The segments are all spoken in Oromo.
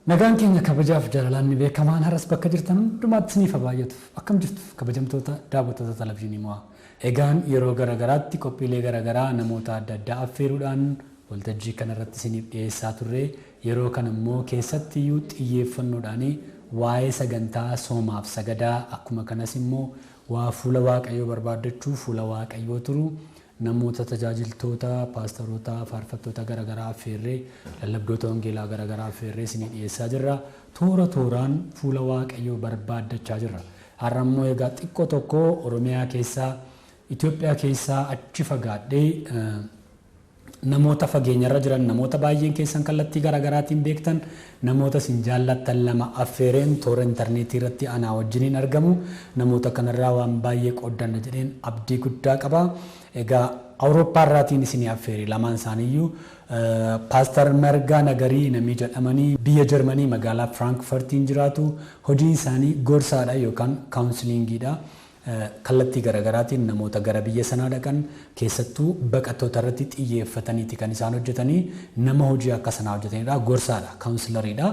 Nagaan keenya kabajaaf jaalalaan beekamaan haras bakka jirtan hundumaatti isiniif baay'atu. Akkam jirtu kabajamtoota daawwattoota televizyiinii mo'aa. Egaan yeroo garagaraatti qophiilee garagaraa namoota adda addaa affeeruudhaan waltajjii kanarratti isiniif dhiyeessaa turre. Yeroo kana immoo keessatti iyyuu xiyyeeffannoodhaan waa'ee sagantaa soomaaf sagadaa akkuma kanas immoo waa fuula waaqayyoo barbaaddachuu fuula waaqayyoo turu namoota tajaajiltoota paastaroota faarfattoota garagaraa affeerree lallabdoota wangeelaa garagaraa affeerree isiniif dhiyeessaa jirra. Toora tooraan fuula waaqayyoo barbaaddachaa jirra. Har'a immoo egaa xiqqoo tokko Oromiyaa keessaa Itoophiyaa keessaa achi fagaadhee namoota fageenyarra jiran namoota baay'een keessan kallattii garagaraatiin beektan namoota isin jaallattan lama affeereen toora intarneetii irratti anaa wajjiniin argamu. Namoota kanarraa waan baay'ee qooddanna jedheen abdii guddaa qaba. Egaa Awurooppaa irraatiin isin affeere lamaan isaaniiyyuu Paastar Margaa Nagarii namni jedhamanii biyya Jarmanii magaalaa Firaankfurtiin jiraatu. Hojiin isaanii gorsaadha yookaan kaawunsiliingiidha. Kallattii garagaraatiin namoota gara biyya sanaa dhaqan keessattuu baqattoota irratti xiyyeeffataniiti kan isaan hojjetanii nama hojii akka sanaa hojjetanidha. Gorsaadha, kaawunsilariidha.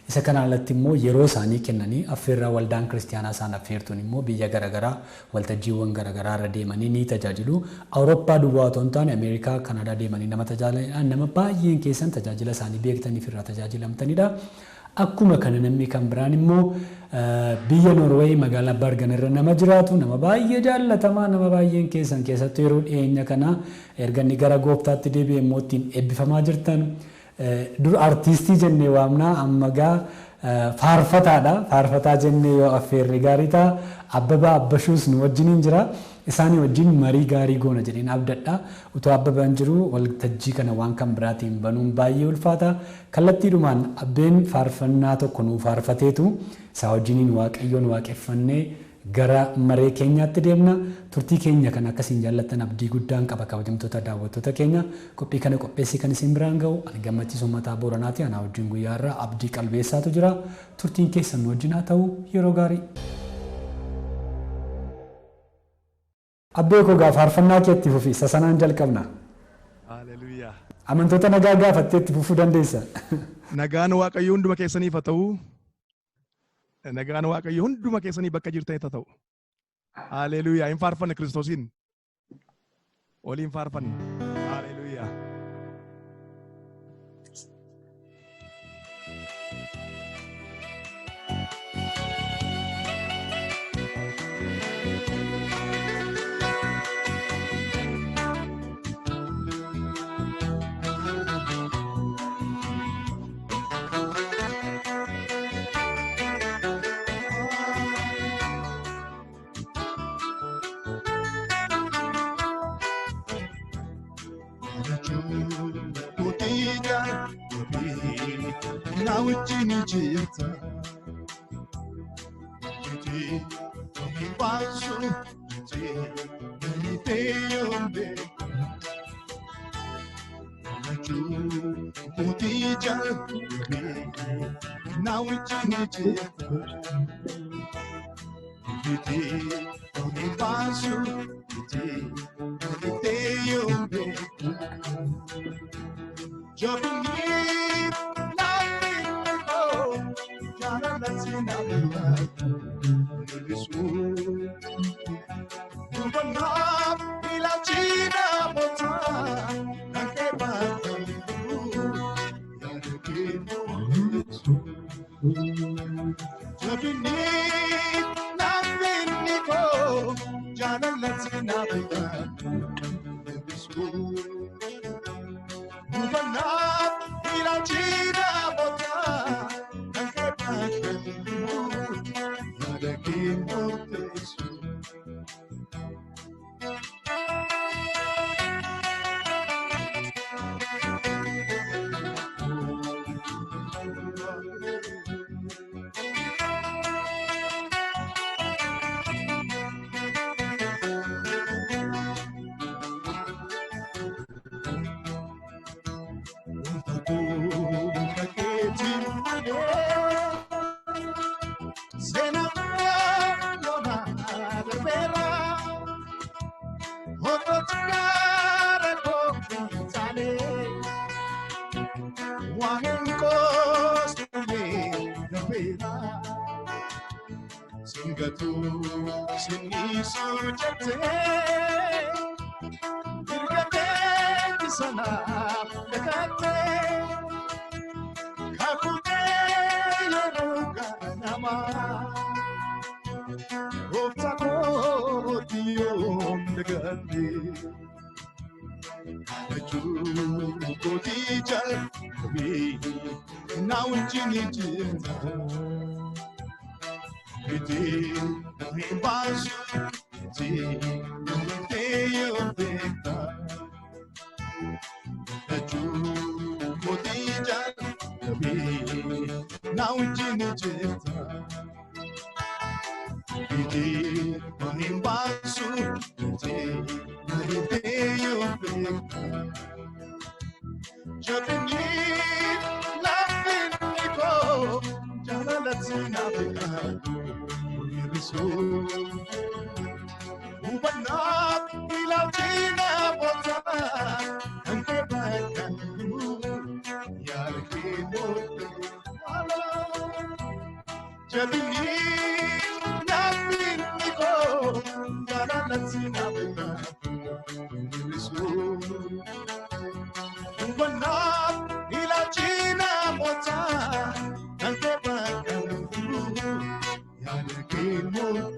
Isa kana alatti immoo yeroo isaanii kennanii affeerraa waldaan kiristaanaa isaan affeertuun immoo biyya garagaraa waltajjiiwwan garagaraa irra deemanii ni tajaajilu. Awurooppaa duwwaa otoo hin taane Ameerikaa, Kanaadaa deemanii nama tajaajilanidha. Nama baay'een keessan tajaajila isaanii beektaniif irraa tajaajilamtanidha. Akkuma kana namni kan biraan immoo biyya Noorweey magaalaa Bergen irra nama jiraatu nama baay'ee jaallatamaa nama baay'een keessan keessattuu yeroo dhiyeenya kana erga inni gara gooftaatti deebi'e immoo ittiin eebbifamaa jirtan. Dur artistii jennee waamnaa amma gaa faarfataadha. Faarfataa jennee yoo affeerre gaarii ta'a. Abbabaa Abbashuus nu wajjiniin jira. Isaanii wajjin marii gaarii goona jedheen abdadha. Utoo Abbabaan jiru waltajjii kana waan kan biraatiin banuun baay'ee ulfaata. Kallattiidhumaan abbeen faarfannaa tokko nuu faarfateetu isaa wajjiniin waaqayyoon waaqeffannee gara maree keenyaatti deemna. Turtii keenya kan akkasiin jaallattan abdii guddaan qaba kabajamtoota daawwattoota keenya. Qophii kana qopheessii kan isin biraan ga'u ani gammachiisuu mataa Booranaati. Anaa wajjin guyyaa irraa abdii qalbeessaatu jira. Turtiin keessan wajjin haa ta'u yeroo gaarii. Abbee koo gaa faarfannaa keetti fufi isa sanaan jalqabna. Haleluuyaa. Amantoota nagaa gaafattee itti fufuu dandeessa. Nagaan Waaqayyoo hunduma keessaniif haa ta'u. Nagaan Waaqayyoo hunduma keessanii bakka jirtan haa ta'u. Haleluuyaa. Hin faarfanne Kiristoosiin. Waliin faarfanne. Haleluuyaa. Now it's Jimmy Jita. Mulatu sinisu jate dirgate sana dekate kabute yoga nama opta ko diom dekate aju ko dijal bi now jini jinta Iti basu iti teyo beka aju modijan tabi now jini jeta iti basu iti teyo beka Japini laughing niko jana latina beka Ubanat ilautina bota Ante bakan Yar kibot Jabini Napin niko Jana latina bota Ubanat ilautina bota Ante bakan Yar kibot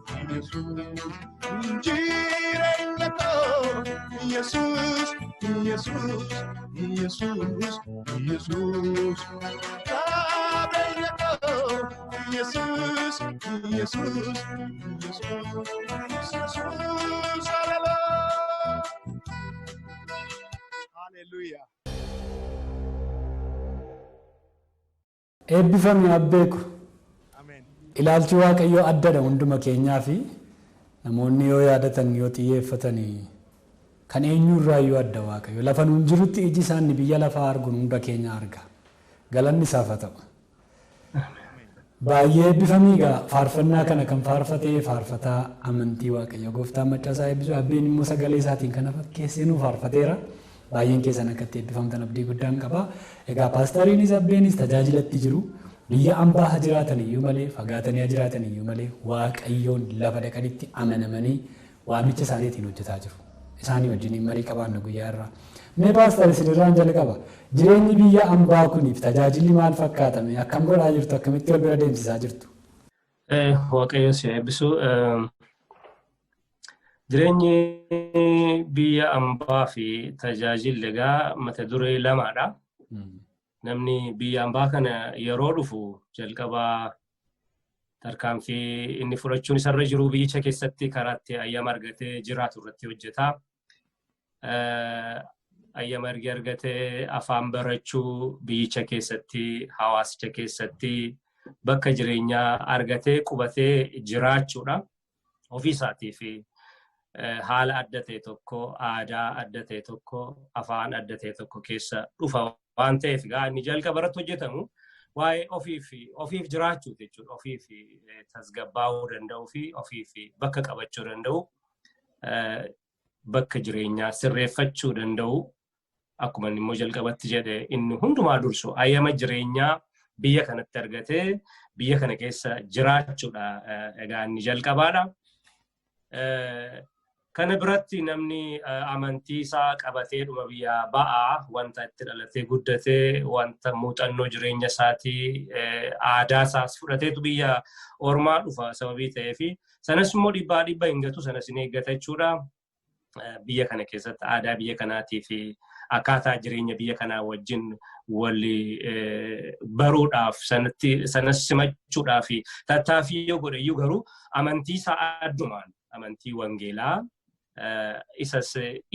Yesus, jireenya koo, Yesus, Yesus, Yesus, Yesus, qabeenya koo, Yesus, Yesus, Yesus, Yesus, hallelujah. Eebbifame abbeeku. Amen. Ilaalchi Waaqayyoo addadha hunduma keenyaa fi namoonni yoo yaadatan yoo xiyyeeffatan kan eenyurraa yoo adda Waaqayyo lafa nuun jirutti iji isaanii biyya lafaa arguun hunda keenya arga. Galanni isaaf haa ta'u. Baay'ee eebbifamiigaa faarfannaa kana kan faarfatee faarfataa amantii Waaqayyo gooftaan Maccaasaa eebbisu abbeen immoo sagalee isaatiin kana fakkeessee nu faarfateera. Baay'een keessan akkatti eebbifamtan abdii guddaan qaba. Egaa paastariinis abbeenis tajaajilatti jiru. Biyya ambaa haa jiraatan iyyuu malee fagaatanii haa jiraatan iyyuu malee Waaqayyoon lafa dhaqanitti amanamanii waamicha isaaniitiin hojjetaa jiru. Isaanii wajjin marii qabaanna guyyaa irraa. Mee paastari isinirraan jalqaba. Jireenyi biyya ambaa kuniif tajaajilli maal fakkaatame? Akkam godhaa jirtu? Akkamitti wal bira deemsisaa jirtu? Waaqayyo si eebbisu. Jireenyi biyya ambaa fi tajaajilli egaa mata duree lamaadha. Namni biyya ambaa kana yeroo dhufu jalqabaa tarkaanfii inni fudhachuun isarra jiru biyyicha keessatti karaatti ayyama argatee jiraatu irratti hojjeta. Ayyama argatee afaan barachuu biyyicha keessatti hawaasicha keessatti bakka jireenyaa argatee qubatee jiraachuudha. Ofii isaatii fi haala adda ta'e tokko, aadaa adda ta'e tokko, afaan adda ta'e tokko keessa dhufa waan ta'eef inni jalqaba irratti hojjetamu waa'ee ofiif jiraachuu jechuudha. Ofiif tasgabbaa'uu danda'uu fi ofiif bakka qabachuu danda'u, bakka jireenyaa sirreeffachuu danda'u. Akkuma immoo jalqabatti jedhe inni hundumaa dursu ayyama jireenyaa biyya kanatti argatee biyya kana keessa jiraachuudha. Egaa inni jalqabaadha. Kana biratti namni amantii isaa qabatee dhuma biyyaa ba'aa wanta itti dhalatee guddatee wanta muuxannoo jireenya isaatii aadaa isaas fudhateetu biyya ormaa dhufa sababii ta'eefi sanas immoo dhibbaa hin gatu sanas hin eeggata jechuudha. Biyya kana keessatti aadaa biyya kanaatii fi akkaataa jireenya biyya kanaa wajjin walii baruudhaaf sanas simachuudhaaf tattaaffii yoo godhe iyyuu garuu amantii isaa addumaan amantii wangeelaa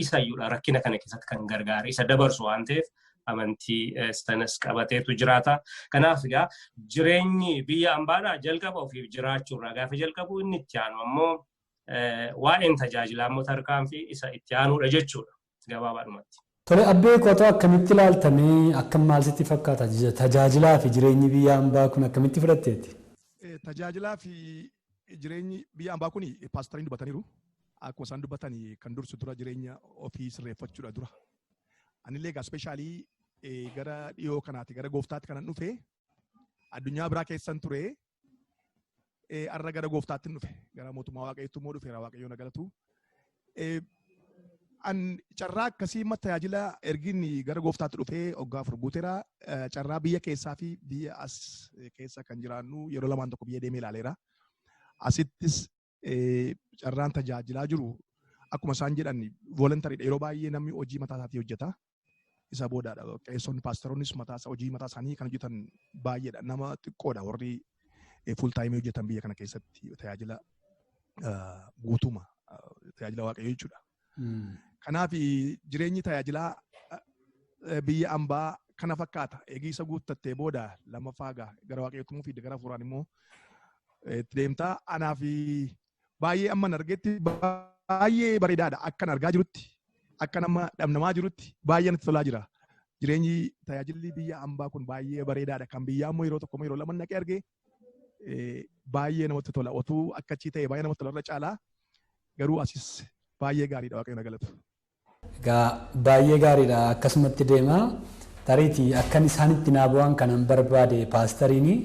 isayyuudha rakkina kana keessatti kan gargaare isa dabarsu waan ta'eef amantii sanas qabateetu jiraata. Kanaaf egaa jireenyi biyya ambaadhaa jalqaba ofiif jiraachuurraa gaafa jalqabu inni itti aanu ammoo waa'een tajaajilaa immoo tarkaanfii isa itti aanuudha jechuudha gabaabaadhumatti. Tole abbee kotoo akkamitti ilaaltamee akkam maal sitti fakkaata tajaajilaa fi jireenyi biyya ambaa kun akkamitti fudhatteetti? Tajaajilaa fi jireenyi biyya ambaa kun paastariin dubbataniiru. Akkuma isaan dubbatanii kan dursu dura jireenya ofii sirreeffachuudha dura. Anillee egaa ispeeshaalii gara dhiyoo kanaati gara gooftaatti kanan dhufe addunyaa biraa keessan ture har'a gara gooftaatti dhufe gara mootummaa waaqayyootti immoo dhufeera waaqayyoon na galatu. An carraa akkasii tajaajila erginni gara gooftaatti dhufee waggaa 4 guuteera. Carraa biyya keessaa fi biyya as keessa kan jiraannu yeroo lamaan tokko biyya deemee ilaaleera. Asittis carraan tajaajilaa jiru akkuma isaan jedhan voluntaryidha. Yeroo baay'ee namni hojii mataa isaatii hojjeta. Isa boodaadha. Qeessonni paasteroonnis hojii mataa isaanii kan hojjetan baay'eedha. Nama xiqqoodha warri full time hojjetan biyya kana keessatti tajaajila guutuma tajaajila waaqayyoo jechuudha. Kanaaf jireenyi tajaajilaa biyya ambaa kana fakkaata. Eegisa guuttattee booda lammaffaa gara waaqayyootti fi gara furaan immoo itti deemtaa. Anaaf baay'ee amman argetti baay'ee bareedaadha. Akkan argaa jirutti akka nama dhabnamaa jirutti baay'ee natti tolaa jira. Jireenyi tajaajilli biyya ambaa kun baay'ee bareedaadha. Kan biyyaa immoo yeroo tokko yeroo lama naqee argee baay'ee namatti tola. Otuu akkachii ta'e baay'ee namatti tola irra caalaa garuu asis baay'ee gaariidha waaqayyoon na galatu. Egaa baay'ee gaariidha akkasumatti deema. Tariitii akkan isaanitti naa bu'an kanan barbaade paastariini.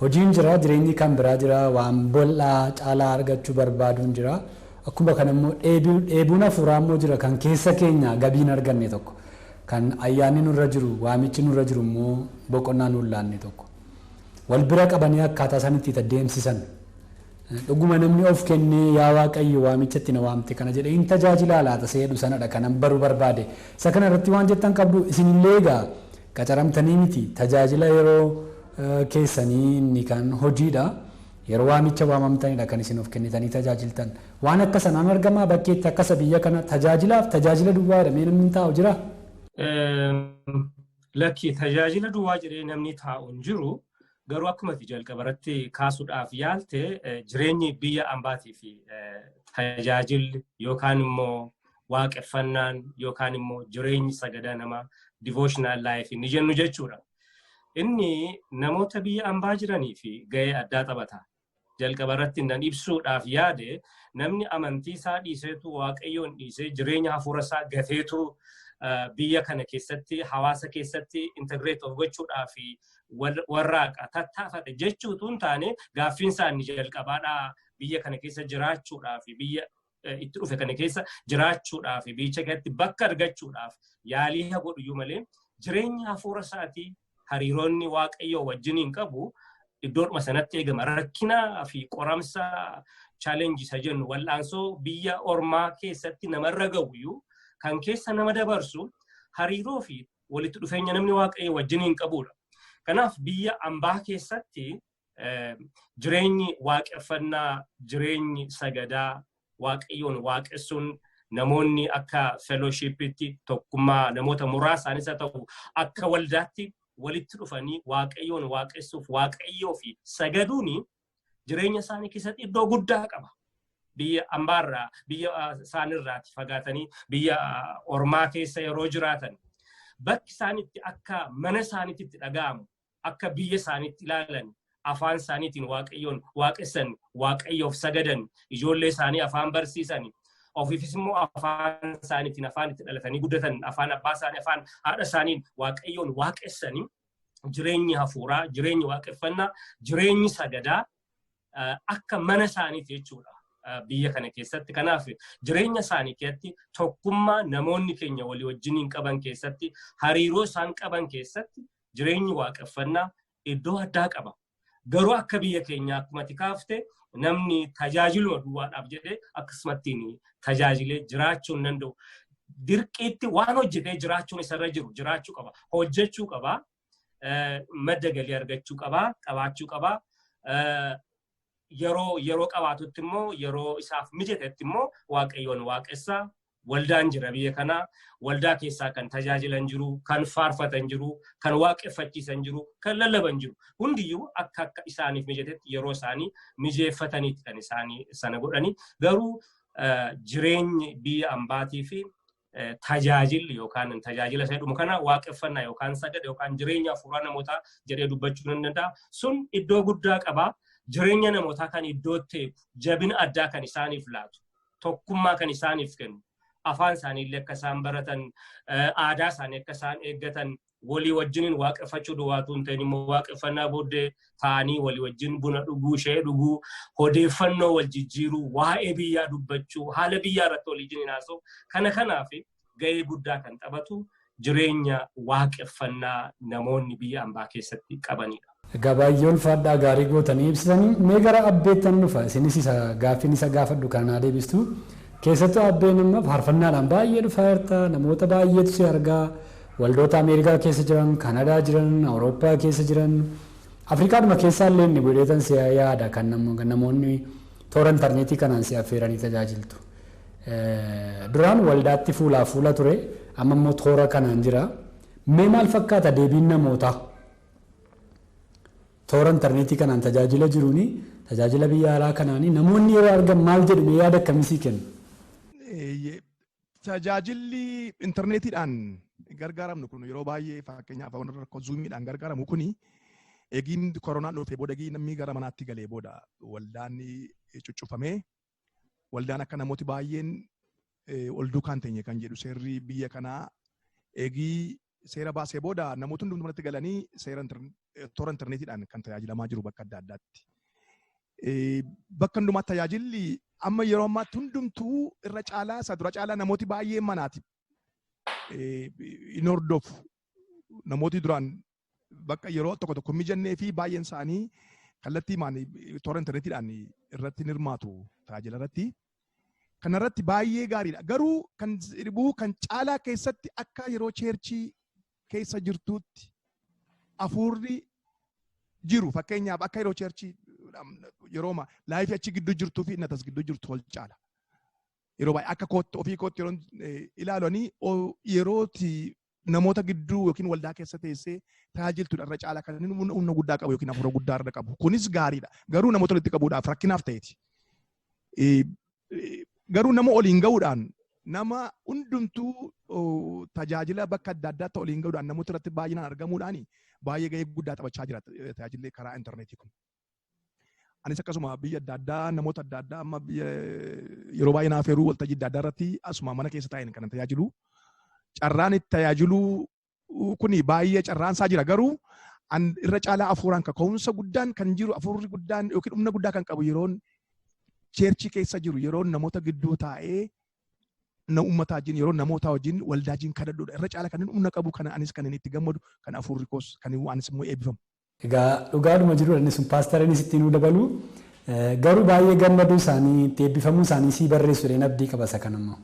Hojiin jira jireenyi kan biraa jira waan bal'aa caalaa argachuu barbaaduun jira. Akkuma kana immoo dheebuun hafuuraa immoo jira kan keessa keenya gabiin arganne tokko. Kan ayyaanni nurra jiru waamichi nurra jiru immoo boqonnaa nuun laanne tokko. Wal bira qabanii akkaataa isaan itti deemsisan dhuguma namni of kennee yaa waaqayyo waamichatti na waamte kana jedhee hin tajaajilaa laata seedu sanadha kanan baruu barbaade. Isa kana irratti waan jettan qabdu isinillee egaa qacaramtanii miti tajaajila yeroo keessanii inni kan hojiidha. Yeroo waamicha waamamtanidha kan isin of kennitanii tajaajiltan. Waan akka sanaan argamaa bakkeetti akkasa biyya kana tajaajilaaf tajaajila duwwaa jedhamee namni taa'u jira? Lakki tajaajila duwwaa jedhee namni taa'u hin jiru. Garuu akkuma jalqabarratti kaasuudhaaf yaalte jireenyi biyya ambaatii fi tajaajilli yookaan immoo waaqeffannaan yookaan immoo jireenyi sagadaa namaa devotional life ni jennu jechuudha. Inni namoota biyya ambaa jiranii fi gahee addaa taphata. Jalqabarratti nan ibsuudhaaf yaade namni amantii isaa dhiiseetu waaqayyoon dhiisee jireenya hafuura isaa gateetu biyya kana keessatti hawaasa keessatti integrate of gochuudhaaf warraaqa tattaafate jechuutu hin taane gaaffiin isaanii jalqabaadhaa biyya kana keessa jiraachuudhaaf biyya itti dhufe kana keessa jiraachuudhaaf biyya keessatti bakka argachuudhaaf yaalii godhu malee jireenya hafuura isaatii hariiroonni waaqayyoo wajjiniin qabu iddoodhuma sanatti eegama rakkinaa fi qoramsa challenge isa jennu wal'aansoo biyya ormaa keessatti namarra ga'u kan keessa nama dabarsu hariiroo fi walitti dhufeenya namni waaqayyo wajjiniin qabudha. Kanaaf biyya ambaa keessatti jireenyi waaqeffannaa, jireenyi sagadaa, waaqayyoon waaqessuun namoonni akka fellowshipitti tokkummaa namoota muraasaanis haa ta'u akka waldaatti walitti dhufanii waaqayyoon waaqessuuf waaqayyoo fi sagaduuni jireenya isaanii keessatti iddoo guddaa qaba. Biyya ambaarraa biyya isaanirraati fagaatanii biyya ormaa keessa yeroo jiraatan bakki isaanitti akka mana isaaniitti dhaga'amu akka biyya isaaniitti ilaalan afaan isaaniitiin waaqayyoon waaqessan waaqayyoof sagadan ijoollee isaanii afaan barsiisan ofiifis immoo afaan isaaniitiin afaan itti dhalatanii guddatan afaan abbaa isaanii afaan haadha isaaniin waaqayyoon waaqessanii jireenyi hafuuraa jireenyi waaqeffannaa jireenyi sagadaa akka mana isaaniiti jechuudha. Biyya kana keessatti kanaaf jireenya isaanii keessatti tokkummaa namoonni keenya walii wajjiniin qaban keessatti hariiroo isaan qaban keessatti jireenyi waaqeffannaa iddoo addaa qaba. Garuu akka biyya keenya akkuma kaafte namni tajaajiluma duwwaadhaaf jedhee akkasumattiin tajaajilee jiraachuu hin danda'u. Dirqiitti waan hojjetee jiraachuun isarra jiru jiraachuu qaba. Hojjechuu qaba. Madda galii argachuu qaba. Qabaachuu qaba. Yeroo qabaatutti immoo yeroo isaaf mijatetti immoo waaqayyoon waaqessaa waldaan jira biyya kanaa waldaa keessaa kan tajaajilan jiru kan faarfatan jiru kan waaqeffachiisan jiru kan lallaban jiru hundiyyuu akka isaaniif mijatetti yeroo isaanii mijeeffataniitti kan isaanii sana godhanii garuu jireenyi biyya ambaatii fi tajaajilli yookaan tajaajila jedhamu kana waaqeffannaa yookaan sagada yookaan jireenya hafuuraa namootaa jedhee dubbachuu nan danda'a sun iddoo guddaa qaba. Jireenya namootaa kan iddootti jabina addaa kan isaaniif laatu tokkummaa kan isaaniif kennu afaan isaaniillee akka isaan baratan aadaa isaanii akka isaan eeggatan walii wajjiniin waaqeffachuu duwwaatu hin ta'in immoo waaqeffannaa booddee ta'anii walii wajjin buna dhuguu shayii dhuguu odeeffannoo wal jijjiiruu waa'ee biyyaa dubbachuu haala biyyaa irratti walii wajjiniin haasa'u kanaaf gahee guddaa kan taphatu jireenya waaqeffannaa namoonni biyya ambaa keessatti qabanidha. Gabaayyoon ulfaadhaa gaarii gootanii ibsitanii mee gara abbeettan dhufa isinis gaaffiin isa gaafadhu kanaa deebistu keessattuu abbeen amma faarfannaadhaan baay'ee dhufaa jirta namoota baay'eetu si argaa waldoota Ameerikaa keessa jiran Kanadaa jiran Awurooppaa keessa jiran Afrikaadhuma keessaa illee inni godheetan si yaada kan namoonni toora intarneetii kanaan si affeeranii tajaajiltu. Duraan waldaatti fuula ture amma immoo toora kanaan jira mee maal fakkaata deebiin namootaa? Toora intarneetii kanaan tajaajila jiruuni tajaajila biyya alaa kanaanii namoonni yeroo argan maal jedhu yaada akkamii kennu? Tajaajilli intarneetiidhaan gargaaramnu kun yeroo baay'ee fakkeenyaaf rakkoo zuumiidhaan gargaaramu kuni eegiin koronaan dhufee booda namni gara manaatti galee booda waldaan cuccufamee waldaan akka namooti baay'een ol duukaan teenye kan jedhu seerri biyya kanaa eegii seera baasee booda namoota hundumatti galanii toora intarneetiidhaan kan tajaajilamaa jiru bakka adda addaatti. Bakka hundumaatti tajaajilli amma yeroo ammaatti hundumtuu irra caalaa isa dura caalaa namooti baay'een manaati. In hordofu namooti duraan bakka yeroo tokko mijannee fi baay'een isaanii kallattii maani toora intarneetiidhaan irratti hirmaatu tajaajila irratti. Kanarratti baay'ee gaariidha. Garuu kan dhibuu kan caalaa keessatti akka yeroo cheerchii keessa jirtuutti hafuurri jiru fakkeenyaaf akka yeroo cheerchii yeroo laayifii achi gidduu jirtuu fi innatas gidduu jirtu wal caala. Yeroo baay'ee akka kootti ofii kootti yeroo ilaalanii yerooti namoota gidduu yookiin waldaa keessa teessee tajaajiltuudha irra caala kan inni humna guddaa qabu yookiin hafuura guddaa irra qabu. Kunis gaariidha. Garuu namoota walitti qabuudhaaf rakkinaaf ta'eeti. Garuu nama oliin ga'uudhaan nama hundumtuu tajaajila bakka adda addaatti oliin ga'uudhaan namoota irratti baay'inaan argamuudhaan baay'ee ga'ee guddaa taphachaa jira tajaajilli karaa intarneetii kun. Anis akkasuma biyya adda addaa namoota adda addaa amma yeroo baay'ee naaf heeruu waltajjii adda addaa irratti asuma mana keessa taa'een kan tajaajilu. Carraan itti tajaajilu kuni baay'ee carraan isaa jira garuu irra caalaa hafuuraan kaka'umsa guddaan kan jiru hafuurri guddaan yookiin humna guddaa kan qabu yeroon cheerchii keessa jiru yeroo namoota gidduu taa'ee uummataa wajjin yeroo namoota wajjin waldaa wajjin kadhadhuudha. Irra caala kan humna qabu kana anis kan inni itti gammadu kan hafuurri koos kan anis immoo eebbifamu. Egaa dhugaadhuma jiru inni sun paastariinis ittiin nu dabalu garuu baay'ee gammaduu isaanii itti eebbifamuu isaanii sii barreessuudhaan abdii qabasa kanammoo.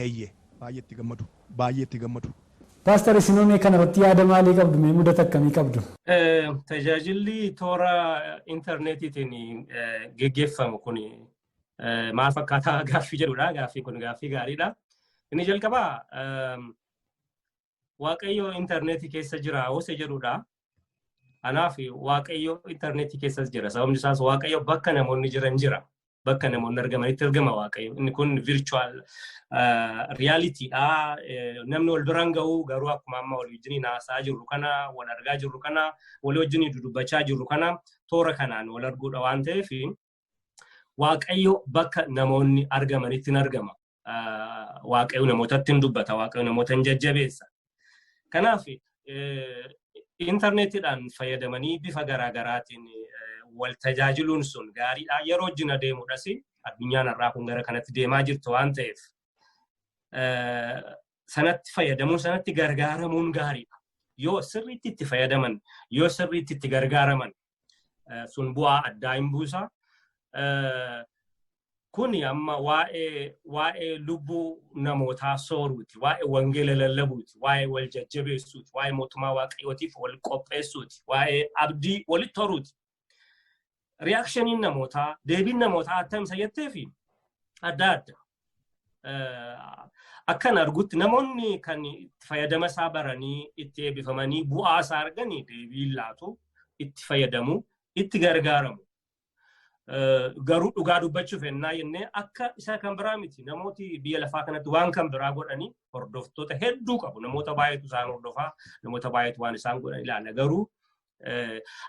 Eeyyee baay'ee itti gammadu baay'ee itti gammadu. Paastar isinoo kanarratti yaada maalii qabdu mee mudata akkamii qabdu? Tajaajilli toora intarneetiitiin geggeeffamu kun maal fakkaataa gaaffii jedhudha. Gaaffii kun gaaffii gaariidha. Inni jalqabaa Waaqayyo intarneetii keessa jira hoose jedhudha. Anaaf Waaqayyo intarneetii keessas jira. Sababni isaas Waaqayyo bakka namoonni jiran jira. Bakka namoonni argamanitti argama Waaqayyo. Inni kun virtual reality namni wal biraan ga'u garuu akkuma amma wal wajjin haasaa jirru kana wal argaa jirru kana wal wajjin dudubbachaa jirru kana toora kanaan wal arguudha waan ta'eef Waaqayyo bakka namoonni argamanitti hin argama. Waaqayyo namootatti hin dubbata, Waaqayyo namoota hin jajjabeessa. Kanaaf intarneetiidhaan fayyadamanii bifa garaagaraatiin wal tajaajiluun sun gaariidha. Yeroo wajjin adeemuudhas addunyaan har'aa kun gara kanatti deemaa jirtu waan ta'eef sanatti fayyadamuun sanatti gargaaramuun gaariidha. Yoo sirriitti itti fayyadaman, yoo sirriitti itti gargaaraman sun bu'aa addaa hin buusa. Kuni amma waa'ee lubbuu namootaa sooruuti, waa'ee wangeela lallabuuti, waa'ee wal jajjabeessuuti, waa'ee mootummaa waaqayyootiif wal qopheessuuti, waa'ee abdii walitti horuuti. Reaakshiniin namootaa, deebiin namootaa attamsa jetteefi adda adda. Akkan argutti namoonni kan fayyadama isaa baranii itti eebbifamanii bu'aa isaa arganii deebiin laatu, itti fayyadamu, itti gargaaramu. Garuu dhugaa dubbachuuf ennaa jennee akka isa kan biraa miti. Namooti biyya lafaa kanatti waan kan biraa godhanii hordoftoota hedduu qabu. Namoota baay'eetu isaan hordofaa, namoota baay'eetu waan isaan godhan ilaala. Garuu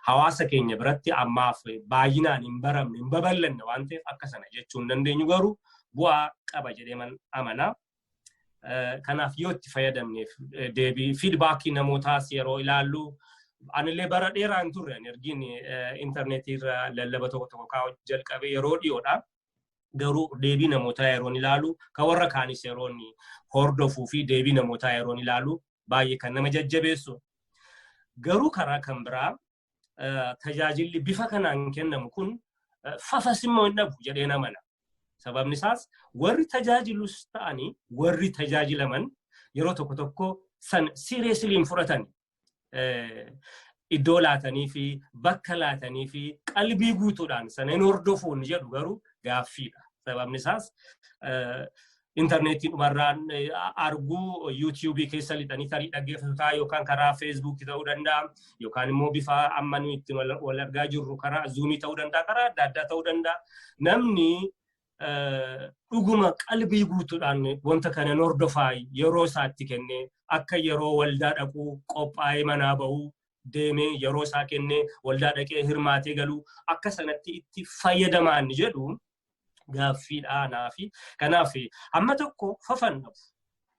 hawaasa keenya biratti ammaaf baay'inaan hin baramne, hin babal'anne waan ta'eef akka sana jechuu hin dandeenyu garuu bu'aa qaba jedhee amanaa. Kanaaf yoo itti fayyadamneef deebii fiidbaakii namootaas yeroo ilaallu anillee bara dheeraa hin turre ergiin intarneetii irra lallaba tokko tokko kaa'u jalqabe yeroo dhiyoodha. Garuu deebii namootaa yeroon ilaalu kan warra kaanis yeroon hordofuu fi deebii namootaa yeroon ilaalu baay'ee kan nama jajjabeessu. Garuu karaa kan biraa tajaajilli bifa kanaan kennamu kun fafas immoo hin dhabu jedhee amana. Sababni isaas warri tajaajilus ta'anii warri tajaajilaman yeroo tokko tokko san seriously hin fudhatani. Iddoo laatanii fi bakka laatanii fi qalbii guutuudhaan sana hin hordofuun jedhu garuu gaaffiidha. Sababni isaas intarneetiin dhumarraan arguu yuutuubii keessa lixanii tarii dhaggeeffataa yookaan karaa feesbuukii ta'uu danda'a yookaan immoo bifa amma nuyi ittiin wal argaa jirru karaa zuumii ta'uu danda'a karaa adda addaa ta'uu danda'a. Namni dhuguma qalbii guutuudhaan wanta kana hordofaa yeroo isaatti kennee akka yeroo waldaa dhaquu qophaa'ee manaa bahuu deemee yeroo isaa kennee waldaa dhaqee hirmaatee galuu akka sanatti itti fayyadamaan jedhu gaaffiidha naafi. Kanaaf amma tokko fafannafu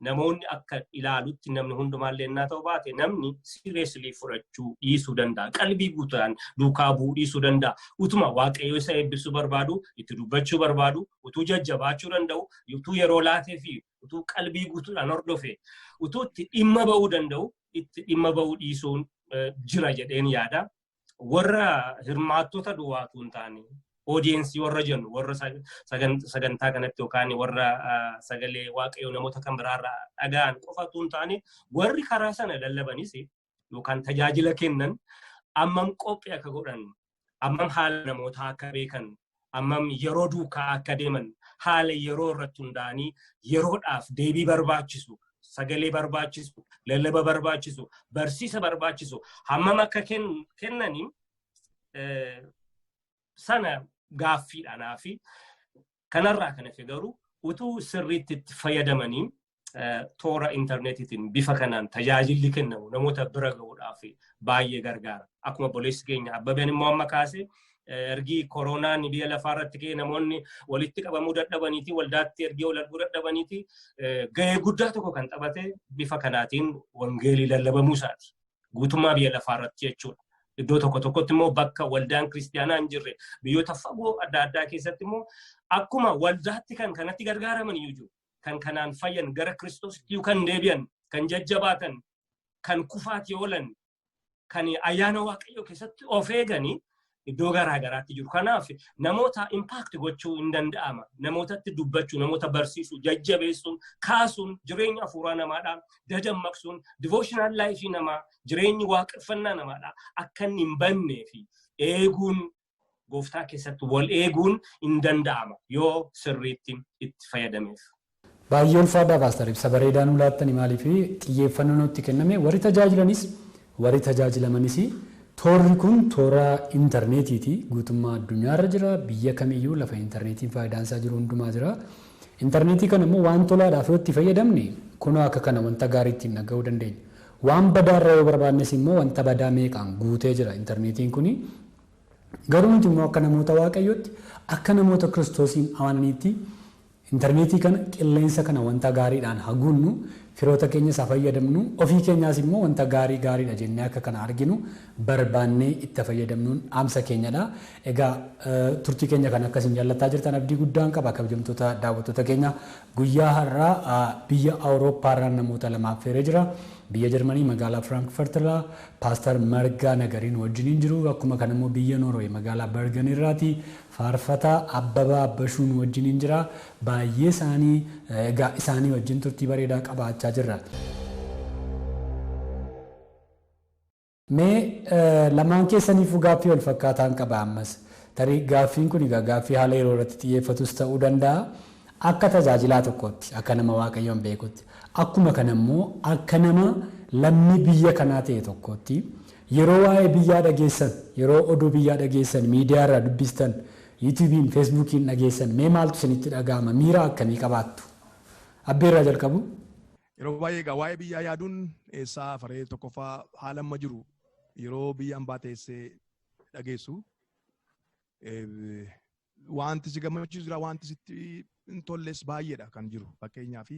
namoonni akka ilaalutti namni hundumaallee innaa ta'u baate namni seriously fudhachuu dhiisuu danda'a. Qalbii guutuudhaan duukaa bu'uu dhiisuu danda'a. Utuma waaqayyo isa eebbisuu barbaadu, itti dubbachuu barbaadu, utuu jajjabaachuu danda'u, utuu yeroo laatee fi utuu qalbii guutuudhaan hordofe, utuu itti dhimma ba'uu danda'u, itti dhimma ba'uu dhiisuun jira jedheen yaada. warra hirmaattota duwwaatu hin taane audience warra jennu warra sagantaa kanatti yookaan warra sagalee waaqayyoo namoota kan biraarraa dhaga'an qofatu hin taane warri karaa sana lallabanis yookaan tajaajila kennan ammam qophii akka godhan ammam haala namootaa akka beekan ammam yeroo duukaa akka deeman haala yeroo irratti hundaa'anii yeroodhaaf deebii barbaachisu sagalee barbaachisu lallaba barbaachisu barsiisa barbaachisu hammam akka kennanii sana gaaffiidhaanaa fi kanarraa kan hafe garuu utuu sirriitti itti fayyadamanii toora intarneetiitiin bifa kanaan tajaajilli kennamu namoota bira ga'uudhaaf baay'ee gargaara. Akkuma boleessi keenya Abbabeen immoo amma kaase ergi koronaan biyya lafaa irratti ka'e namoonni walitti qabamuu dadhabaniiti waldaatti ergi wal arguu dadhabaniiti gahee guddaa tokko kan taphate bifa kanaatiin wangeelii lallabamuu isaati. Guutummaa biyya lafaa irratti jechuudha. Iddoo tokko tokkotti immoo bakka waldaan kiristaanaa hin jirre biyyoota fagoo adda addaa keessatti immoo akkuma waldaatti kan kanatti gargaaraman iyyuu jiru. Kan kanaan fayyan gara Kiristoositti kan deebi'an, kan jajjabaatan, kan kufaatti oolan, kan ayyaana waaqayyoo keessatti of eeganii iddoo garaa garaatti jiru. Kanaaf namoota impact gochuu hin danda'ama. Namootatti dubbachuu, namoota barsiisuu, jajjabeessuun, kaasuun, jireenya hafuuraa namaadhaan dadammaqsuun, devotional life namaa, jireenyi waaqeffannaa namaadhaan akka inni hin bannee fi eeguun gooftaa keessatti wal eeguun hin danda'ama yoo sirriitti itti fayyadameef. Baay'ee ulfaadhaa Paaster ibsa bareedaa nuu laattanii maaliif xiyyeeffannoo nutti kenname warri tajaajilanis warri tajaajilamanis toorri kun toora intarneetiiti guutummaa addunyaarra jira biyya kamiyyuu lafa intarneetiin faayidaan isaa jiru hundumaa jira. Intarneetii kana immoo waan tolaadhaaf yoo itti fayyadamne kunoo akka kana wanta gaarii ittiin dhaga'uu dandeenya. Waan badaarra yoo barbaannes immoo wanta badaa meeqaan guutee jira intarneetiin kuni. Garuu nuti immoo akka namoota waaqayyootti akka namoota Kiristoosiin amananiitti intarneetii kana qilleensa kana wanta gaariidhaan haguunnu firoota keenyas fayyadamnu ofii keenyaas immoo wanta gaariidha jennee akka kana arginu barbaannee itti fayyadamnuun dhaamsa keenyadha. Egaa turtii keenya kan akkasiin jaallataa jirtan abdii guddaan qaba kabajamtoota daawwattoota keenya guyyaa har'aa biyya Awurooppaarraa namoota lamaaf feeree jira. Biyya Jarmanii magaalaa Frankfurtirraa Paaster Margaa Nagariin wajjiniin jiru akkuma kana immoo biyya Noorwee magaalaa Bergen irraati faarfataa Abbabaa Abbashuun wajjiniin jira baay'ee isaanii egaa isaanii wajjin turtii bareedaa qabaachaa jirra. Mee lamaan keessaniifuu gaaffii wal fakkaataan qaba ammas tarii gaaffiin kun egaa gaaffii haala yeroo irratti xiyyeeffatus ta'uu danda'a akka tajaajilaa tokkotti akka nama waaqayyoon beekutti. Akkuma kana immoo akka nama lammii biyya kanaa ta'e tokkotti yeroo waa'ee biyyaa dhageessan yeroo oduu biyyaa dhageessan miidiyaarraa dubbistan yuutuubiin feesbuukiin dhageessan mee maaltu isinitti dhaga'ama miira akkamii qabaattu abbeerraa jalqabu. Yeroo baay'ee egaa waa'ee biyyaa yaaduun eessaa faree tokkoffaa haala amma jiru yeroo biyya hambaa teessee dhageessu wanti si gammachiisu jira wanti sitti hin tolles baay'eedha kan jiru fakkeenyaaf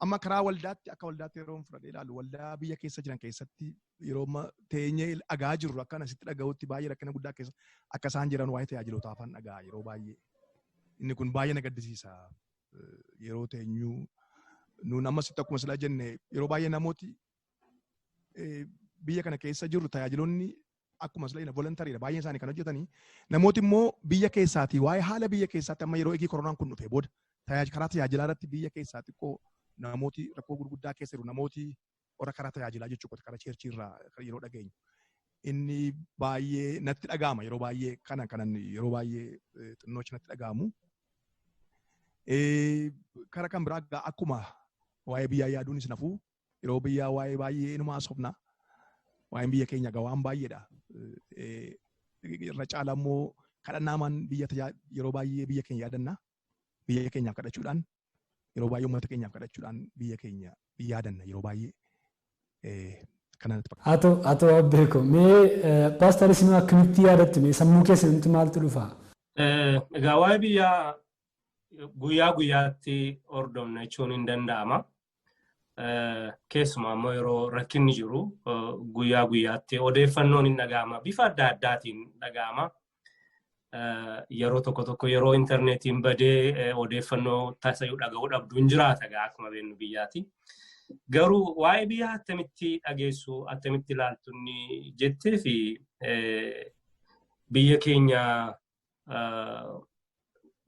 amma karaa waldaatti akka waldaatti yeroo fudhadhee ilaalu waldaa biyya keessa jiran keessatti yeroo teenyee dhagaa jirru akkana sitti dhaga'utti baay'ee rakkina guddaa keessa akka isaan jiran waa'ee tajaajilootaa afaan dhagaa yeroo baay'ee inni kun baay'ee na gaddisiisa yeroo teenyuu nuun amma sitti akkuma silaa jenne yeroo baay'ee namooti biyya kana keessa jirru tajaajiloonni akkuma silaa volontariidha baay'een isaanii kan hojjetanii namooti immoo biyya keessaatii waa'ee haala biyya keessaatti amma yeroo eegii koronaan kun dhufee booda karaa tajaajilaa irratti biyya keessaa xiqqoo namooti rakkoo gurguddaa keessa jiru namooti warra karaa tajaajilaa jechuudha karaa cheerchiirraa yeroo dhageenyu inni baay'ee natti dhaga'ama yeroo baay'ee kanan yeroo baay'ee xinnoochi natti dhaga'amu. Karaa kan biraa akkuma waa'ee biyyaa yaaduunis nafuu yeroo biyyaa waa'ee baay'ee numa haasofna waa'een biyya keenya egaa waan baay'eedha. Irra caala immoo kadhannaamaan yeroo baay'ee biyya keenya yaadanna biyya keenyaaf kadhachuudhaan yeroo baay'ee uummata keenyaaf kadhachuudhaan biyya keenya yaadanna yeroo baay'ee kanatti fakkaata. Atoo abbeeko mee Paaster isin akkamitti yaadattu mee sammuu keessanitti maaltu dhufa? Egaa waa'ee biyyaa guyyaa guyyaatti hordofna jechuun hin danda'ama. Keessumaa immoo yeroo rakkinni jiru guyyaa guyyaatti odeeffannoon hin dhaga'ama bifa adda addaatiin dhaga'ama. Yeroo tokko yeroo intarneetiin badee odeeffannoo taasisuu dhaga'uu dhabdu hin jiraata akkuma beeknu biyyaati. Garuu waa'ee biyyaa attamitti dhageessu attamitti ilaaltu inni jettee fi biyya keenya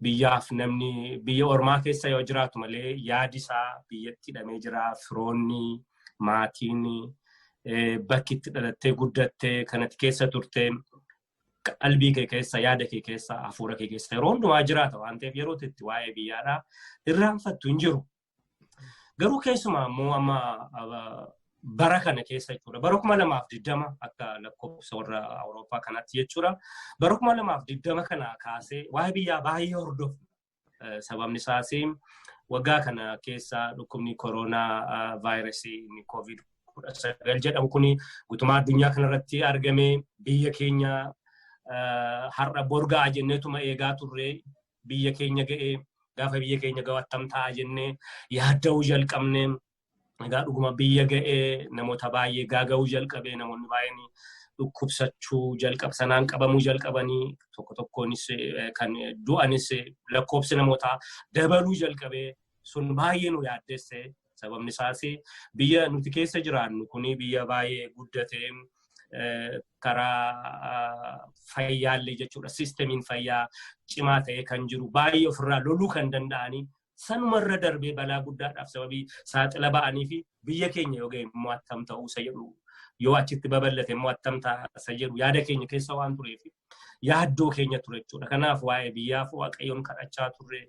biyyaaf namni biyya ormaa keessa yoo jiraatu malee yaadi isaa biyyatti hidhamee jira. Firoonni, maatiin, bakki itti dhalattee guddattee kanatti keessa turte qalbii kee keessa, yaada kee keessa, hafuura kee keessa yeroo hundumaa jiraata waan ta'eef yeroo itti waa'ee biyyaadhaa irraanfattu hin jiru. Garuu keessumaa immoo amma bara kana keessa jechuudha. Bara 2020 akka lakkoofsa warra Awurooppaa kanatti jechuudha. Bara 2020 kana kaasee waa'ee biyyaa baay'ee hordofna. Sababni isaas waggaa kana keessa dhukkubni koronaa vaayirasii COVID-19 jedhamu kuni guutummaa addunyaa kanarratti argame. Biyya keenya har'a borgaa jenneetuma eegaa turre biyya keenya ga'ee gaafa biyya keenya gawattam ta'a jennee yaadda'uu jalqabne. Egaa dhuguma biyya ga'ee namoota baay'ee gaaga'uu jalqabee namoonni baay'een dhukkubsachuu jalqabsanaan qabamuu jalqabanii tokko tokkonis kan du'anis lakkoofsi namootaa dabaluu jalqabee sun baay'ee nu yaaddesse. Sababni isaas biyya nuti keessa jiraannu kuni biyya baay'ee guddatee karaa fayyaallee jechuudha. Siistemiin fayyaa cimaa ta'ee kan jiru baay'ee ofirraa loluu kan danda'anii sanumarra darbee balaa guddaadhaaf sababii saaxila ba'anii fi biyya keenya yoo ga'e immoo attam ta'uu isa jedhu yoo achitti babal'ate immoo attam ta'asa jedhu yaada keenya keessa waan tureef yaaddoo keenya ture jechuudha. Kanaaf waa'ee biyyaaf waaqayyoon kadhachaa turre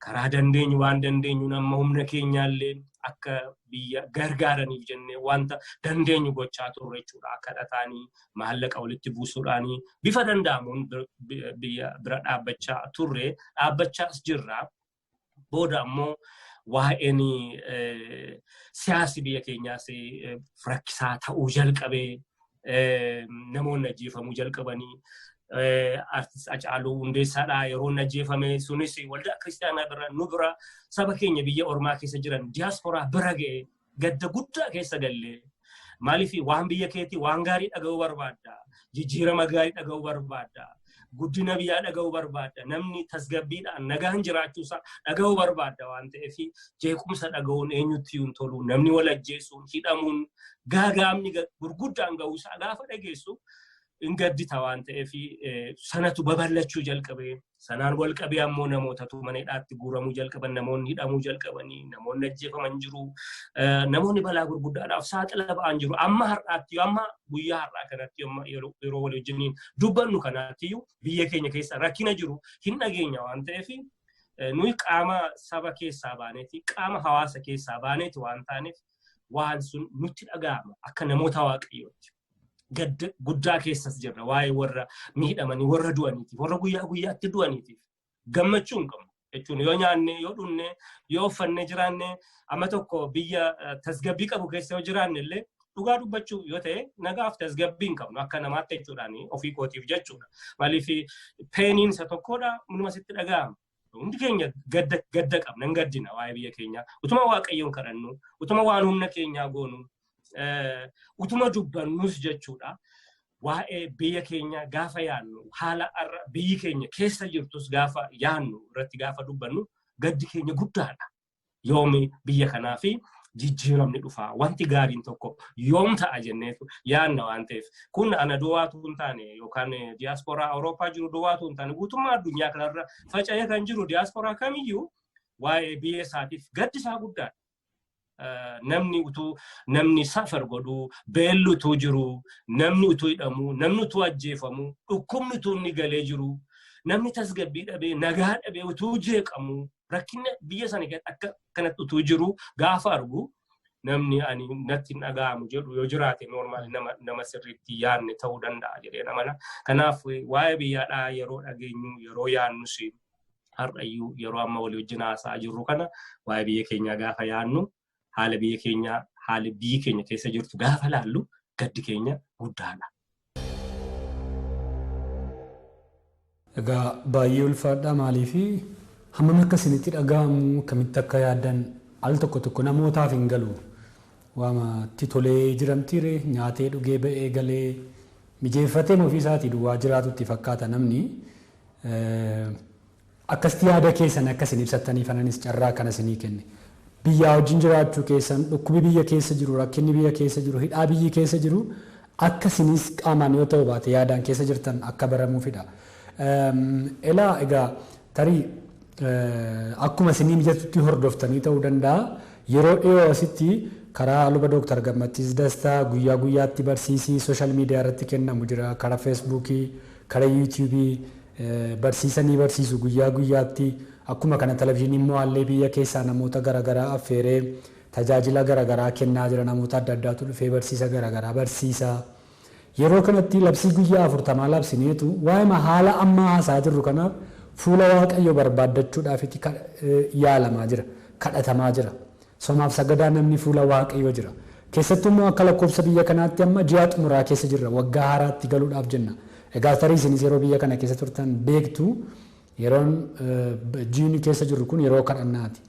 karaa dandeenyu waan dandeenyu amma humna keenyaallee akka biyya gargaaraniif jennee wanta dandeenyu gochaa turre jechuudha. Kadhataanii maallaqa walitti buusuudhaanii bifa danda'amuun biyya bira dhaabbachaa turre dhaabbachaas jirra. Booda ammoo waa'een siyaasi biyya keenyaas rakkisaa ta'uu jalqabee namoonni ajjeefamuu jalqabanii artist Hacaaluu Hundeessaadhaa yeroo ajjeefame sunis waldaa kiristaanaa bira nu bira saba keenya biyya ormaa keessa jiran diiyaasporaa bira ga'e gadda guddaa keessa gallee maaliif waan biyya keetii waan gaarii dhaga'uu barbaadda, jijjiirama gaarii dhaga'uu barbaadda. Guddina biyyaa dhaga'uu barbaadda. Namni tasgabbiidhaan nagaan jiraachuusaa dhaga'uu barbaadda waan ta'eef jeequmsa dhaga'uun eenyutti hin tolu. Namni wal ajjeesuun hidhamuun gaagaamni gurguddaan ga'uusaa gaafa dhageessu hin gaddita waan ta'eef sanatu babal'achuu jalqabee sanaan wal qabee ammoo namootatu mana hidhaatti guuramuu jalqaban, namoonni hidhamuu jalqabanii, namoonni ajjeefaman jiru, namoonni balaa gurguddaadhaaf saaxila ba'an jiru. Amma har'aatti amma guyyaa har'aa kanatti yeroo wal wajjiniin dubbannu kanaatti biyya keenya keessa rakkina jiru hin dhageenya waan ta'eef nuyi qaama saba keessaa baaneeti, qaama hawaasa keessaa baaneeti waan taaneef waan sun nutti dhaga'ama akka namoota waaqayyooti. Gadda guddaa keessas jirra waa'ee warra miidhamanii, warra du'aniitiif, warra guyyaa guyyaatti du'aniitiif gammachuu hin qabnu jechuun yoo nyaanne, yoo dhunne, yoo uffanne jiraanne amma tokko biyya tasgabbii qabu keessa yoo jiraanne illee dhugaa dubbachuu yoo ta'e nagaaf tasgabbii hin qabnu akka namaatti jechuudhaan ofii kootiif jechuudha. Maaliif peeniin isa tokkodha minuma sitti dhaga'ama. Hundi keenya gadda qabna, hin gaddina waa'ee biyya keenyaa. Utuma waaqayyoon kadhannu, utuma waan humna keenyaa goonu, utuma dubbannus jechuudha. Waa'ee biyya keenya gaafa yaannu haala biyyi keenya keessa jirtus gaafa yaannu irratti gaafa dubbannu gaddi keenya guddaadha. Yoomi biyya kanaaf jijjiiramni dhufaa wanti gaariin tokko yoom ta'a jenneetu yaanna waan ta'eef kun ana duwwaatu hin taane yookaan diiyaasporaa Awurooppaa jiru duwwaatu hin taane guutummaa addunyaa kanarra faca'ee kan jiru diiyaasporaa kamiyyuu waa'ee biyya isaatiif gaddi isaa guddaadha. Namni safar godhu, beelli utuu jiru, namni utuu hidhamu, namni utuu ajjeefamu, dhukkubni utuu inni galee jiru, namni tasgabbii dhabee, nagaa dhabee utuu jeeqamu, rakkinni biyya sana akka kanatti utuu jiru gaafa argu namni ani natti hin dhaga'amu jedhu yoo jiraate normaali nama sirriitti yaanne ta'uu danda'a jedhee namana. Kanaaf waa'ee biyyaadhaa yeroo dhageenyu, yeroo yaannus har'ayyuu yeroo amma walii wajjin haasa'aa jirru kana waa'ee biyya keenyaa gaafa yaannu haala biyya keenyaa, haala biyyi keenya keessa jirtu gaafa laallu gaddi keenya guddaadha. Egaa baay'ee ulfaadha maaliif hammam akka isinitti dhaga'amu kamitti akka yaaddan al tokko tokko namootaaf hin galu. Waamatti tolee jiramtiire nyaatee dhugee ba'ee galee mijeeffatee ofii isaatii duwwaa jiraatutti fakkaata namni. Akkasitti yaada keessan akka isin ibsattanii fananis carraa kana isinii kenne. Biyyaa wajjin jiraachuu keessan dhukkubi biyya keessa jiru, rakkinni biyya keessa jiru, hidhaa biyyi keessa jiru akka isinis qaamaan yoo ta'u baate yaadaan keessa jirtan akka baramuufidha. Elaa egaa tarii akkuma isinii mijatutti hordoftanii ta'uu danda'a. Yeroo dhiyoo asitti karaa luba Dooktar Gammachiis Dastaa guyyaa guyyaatti barsiisii sooshaal miidiyaa irratti kennamu jira. Karaa feesbuukii, karaa yuutuubii barsiisanii barsiisu guyyaa guyyaatti. Akkuma kana televizyiiniin immoo haallee biyya keessaa namoota garaagaraa affeeree tajaajila garaagaraa kennaa jira. Namoota adda addaatu dhufee barsiisa garaagaraa barsiisa. Yeroo kanatti labsii guyyaa 40 labsineetu waa'ee haala ammaa haasaa jirru kanaaf fuula Waaqayyoo barbaaddachuudhaaf yaalamaa jira, kadhatamaa jira. Somaaf sagadaa namni fuula Waaqayyoo jira. Keessattuu immoo akka lakkoofsa biyya kanaatti amma ji'a xumuraa keessa jirra. Waggaa haaraatti galuudhaaf jenna. Egaa tarii isinis yeroo biyya kana keessa turtan beektu yeroon jiini keessa jirru kun yeroo kadhannaati.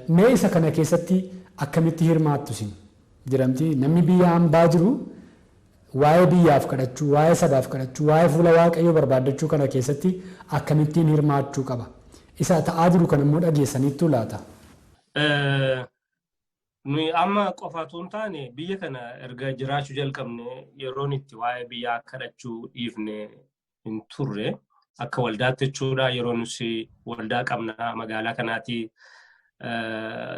Mee isa kana keessatti akkamitti hirmaattu isin jedhamti namni biyya hambaa jiru waa'ee biyyaaf kadhachuu, waa'ee sabaaf kadhachuu, waa'ee fuula Waaqayyoo barbaaddachuu kana keessatti akkamittiin hirmaachuu qaba. Isa ta'aa jiru kan immoo dhageessaniittu laata? Nuyi amma qofaatu hin taane biyya kana erga jiraachuu jalqabne yeroon itti waa'ee biyyaa kadhachuu dhiifne hin turre akka waldaatti jechuudha. Yeroo nuti waldaa qabna magaalaa kanaati